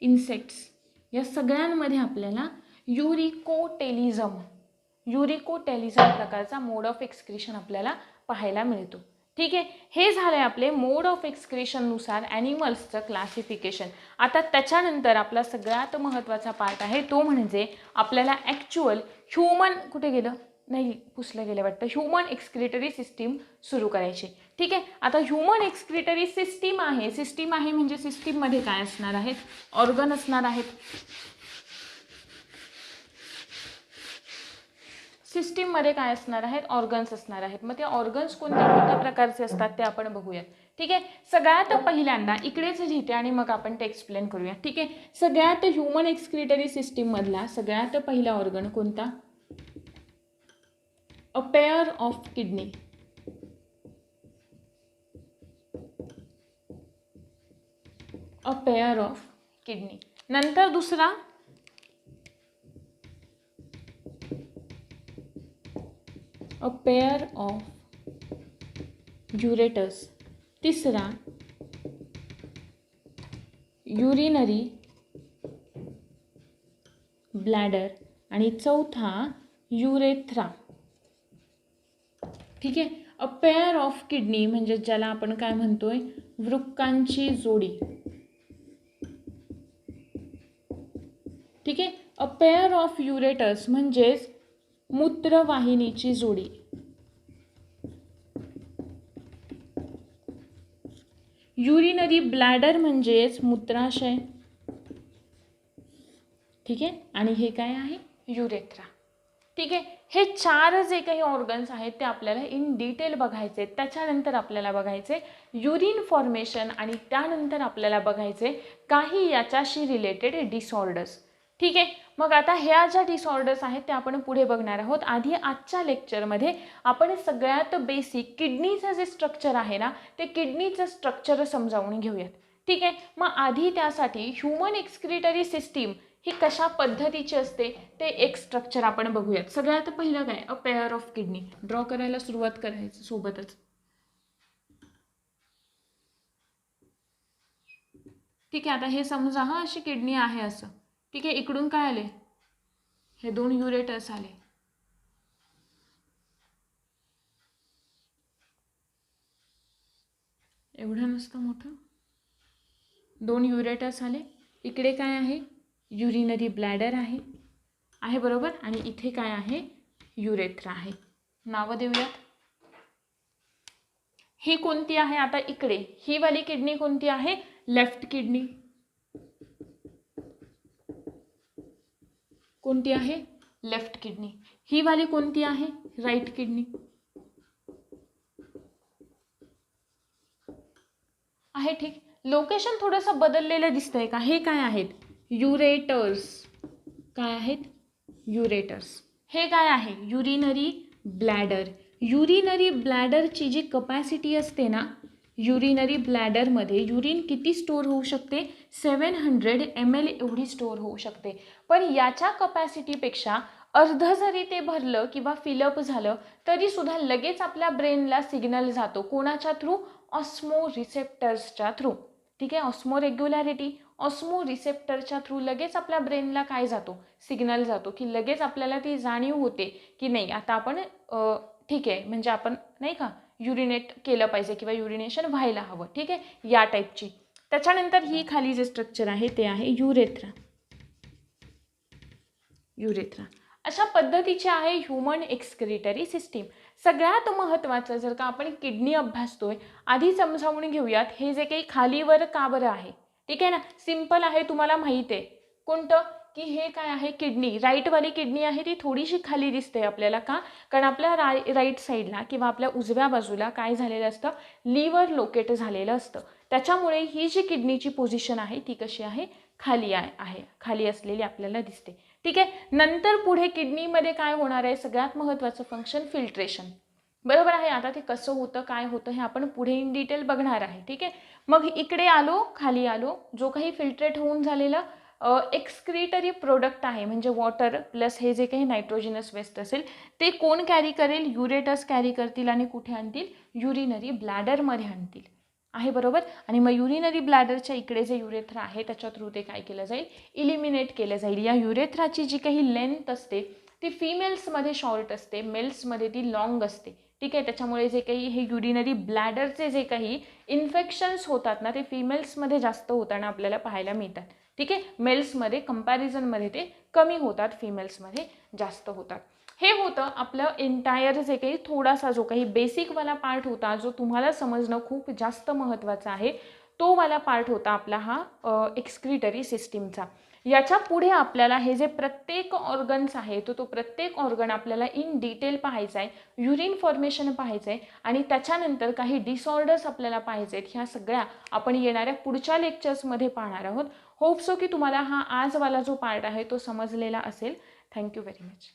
इन्सेक्ट्स, या सगळ्यांमध्ये आपल्याला युरिकोटेलिझम प्रकारचा मोड ऑफ एक्सक्रिशन आपल्याला पाहायला मिळतो. ठीक आहे. हे झाले आपले मोड ऑफ एक्सक्रिशननुसार ॲनिमल्सचं क्लासिफिकेशन. आता त्याच्यानंतर आपला सगळ्यात महत्त्वाचा पार्ट आहे तो म्हणजे आपल्याला ॲक्च्युअल ह्युमन, कुठे गेलं? नाही, पुसलं गेलं वाटतं, ह्युमन एक्सक्रिटरी सिस्टीम सुरू करायची. ठीक आहे. आता ह्युमन एक्सक्रिटरी सिस्टीम आहे म्हणजे सिस्टीममध्ये काय असणार आहेत? ऑर्गन असणार आहेत. सिस्टीममध्ये काय असणार आहेत? ऑर्गन्स असणार आहेत. मग ते ऑर्गन्स कोणत्या प्रकारचे असतात ते आपण बघूयात. ठीक आहे. सगळ्यात पहिल्यांदा इकडेच लिहिते आणि मग आपण ते एक्सप्लेन करूया. ठीक आहे. सगळ्यात ह्युमन एक्सक्रिटरी सिस्टीम मधला सगळ्यात पहिला ऑर्गन कोणता? A pair of kidney. A pair of kidney. नंतर दुसरा अ पेअर ऑफ युरेटस. तिसरा युरिनरी ब्लॅडर. आणि चौथा युरेथ्रा. ठीक आहे. अ पेअर ऑफ किडनी म्हणजे ज्याला आपण काय म्हणतोय? वृक्कांची जोडी. ठीक आहे. अ पेअर ऑफ युरेटस म्हणजेच मूत्रवाहिनीची जोडी. युरिनरी ब्लॅडर म्हणजेच मूत्राशय. ठीक आहे. आणि हे काय आहे? युरेथ्रा. ठीक आहे. हे चार जे काही ऑर्गन्स आहेत ते आपल्याला इन डिटेल बघायचे. त्याच्यानंतर आपल्याला बघायचे युरिन फॉर्मेशन आणि त्यानंतर आपल्याला बघायचे काही याच्याशी रिलेटेड डिसऑर्डर्स. ठीक आहे. मग आता ह्या ज्या डिसऑर्डर्स आहेत ते आपण पुढे बघणार आहोत. आधी आजच्या लेक्चरमध्ये आपण सगळ्यात बेसिक किडनीचं जे स्ट्रक्चर आहे ना ते किडनीचं स्ट्रक्चर समजावून घेऊयात. ठीक आहे. मग आधी त्यासाठी ह्युमन एक्सक्रिटरी सिस्टीम ही कशा पद्धतीची असते ते एक स्ट्रक्चर आपण बघूयात. सगळ्यात पहिलं काय? A pair of kidney. Draw करायला सुरुवात करायचं सोबतच. ठीक आहे. आता हे समजा हा अशी किडनी आहे असं. ठीक आहे. इकडून काय आले? हे दोन युरेटस आले. एवढं नसतं मोठं. दोन युरेटस आले. इकडे काय आहे? युरिनरी ब्लॅडर आहे बरोबर. आणि इथे काय आहे? युरेथ्रा आहे. नावं देऊयात. ही कोणती आहे? आता इकडे ही वाली किडनी कोणती आहे? Left kidney. कोणती आहे? Left kidney. ही वाली कोणती आहे? राईट किडनी आहे. ठीक. लोकेशन थोडंसं बदललेलं दिसतंय का? हे काय आहेत? युरेटर्स. काय आहेत? युरेटर्स. हे काय आहे? Urinary bladder. युरिनरी ब्लॅडरची जी कपॅसिटी असते ना, युरिनरी ब्लॅडरमध्ये युरिन किती स्टोअर होऊ शकते? 700 ml एवढी स्टोअर होऊ शकते. पण याच्या कपॅसिटीपेक्षा अर्ध जरी ते भरलं किंवा फिलअप झालं तरी सुद्धा लगेच आपल्या ब्रेनला सिग्नल जातो. कोणाच्या थ्रू? Osmo रिसेप्टर्सच्या through. ठीक आहे. ऑस्मो रेग्युलॅरिटी, ऑस्मो रिसेप्टरच्या थ्रू लगेच आपल्या ब्रेनला काय जातो? सिग्नल जातो की लगेच आपल्याला ती जाणीव होते की नाही आता आपण ठीक आहे म्हणजे आपण नाही का युरिनेट केलं पाहिजे किंवा युरिनेशन व्हायला हवं. ठीक आहे. या टाईपची. त्याच्यानंतर ही खाली जे स्ट्रक्चर आहे ते आहे युरेथ्रा. अशा पद्धतीची आहे ह्युमन एक्सक्रिटरी सिस्टीम. सगळ्यात महत्त्वाचं जर का आपण किडनी अभ्यासतोय, आधी समजावून घेऊयात हे जे काही खालीवर का बरं आहे. ठीक आहे ना, सिंपल आहे, तुम्हाला माहीत आहे कोणतं, की हे काय आहे, किडनी. राईटवाली किडनी आहे ती थोडीशी खाली दिसते आपल्याला. का? कारण आपल्या राईट साईडला किंवा आपल्या उजव्या बाजूला काय झालेलं असतं, लिव्हर लोकेट झालेलं असतं. त्याच्यामुळे ही जी किडनीची पोझिशन आहे ती कशी आहे, खाली आहे, खाली असलेली आपल्याला दिसते. ठीक आहे. नंतर पुढे किडनीमध्ये काय होणार आहे, सगळ्यात महत्त्वाचं फंक्शन फिल्ट्रेशन. बरोबर आहे. आता ते कसं होतं, काय होतं हे आपण पुढे इन डिटेल बघणार आहे. ठीक आहे. मग इकडे आलो, खाली आलो, जो काही फिल्ट्रेट होऊन झालेलं एक्सक्रिटरी प्रोडक्ट आहे म्हणजे वॉटर प्लस हे जे काही नायट्रोजनस वेस्ट असेल ते कोण कॅरी करेल, युरेटस कॅरी करतील आणि कुठे आणतील, युरिनरी ब्लॅडरमध्ये आणतील. आहे बरोबर. आणि मग युरिनरी ब्लॅडरच्या इकडे जे युरेथ्रा आहे त्याच्या थ्रू ते काय केलं जाईल, इलिमिनेट केलं जाईल. या युरेथ्राची जी काही लेंथ असते ती फिमेल्समध्ये शॉर्ट असते, मेल्समध्ये ती लॉंग असते. ठीक आहे. त्याच्यामुळे जे काही हे युरिनरी ब्लॅडरचे जे काही इन्फेक्शन्स होतात ना ते फिमेल्समध्ये जास्त होताना आपल्याला पाहायला मिळतात. ठीक आहे. मेल्समध्ये कंपॅरिझनमध्ये ते कमी होतात, फिमेल्समध्ये जास्त होतात. हे होतं आपलं एंटायर जे काही थोडासा जो काही बेसिकवाला पार्ट होता जो तुम्हाला समजणं खूप जास्त महत्त्वाचं आहे, तो वाला पार्ट होता आपला हा एक्सक्रिटरी सिस्टीमचा. याच्या पुढे आपल्याला हे जे प्रत्येक ऑर्गन्स आहे तो प्रत्येक ऑर्गन आपल्याला इन डिटेल पाहायचा आहे, युरिन फॉर्मेशन पाहायचं आहे आणि त्याच्यानंतर काही डिसऑर्डर्स आपल्याला पाहायचे आहेत. ह्या सगळ्या आपण येणाऱ्या पुढच्या लेक्चर्समध्ये पाहणार आहोत. होप सो की तुम्हाला हा आजवाला जो पार्ट आहे तो समजलेला असेल. Thank you very much.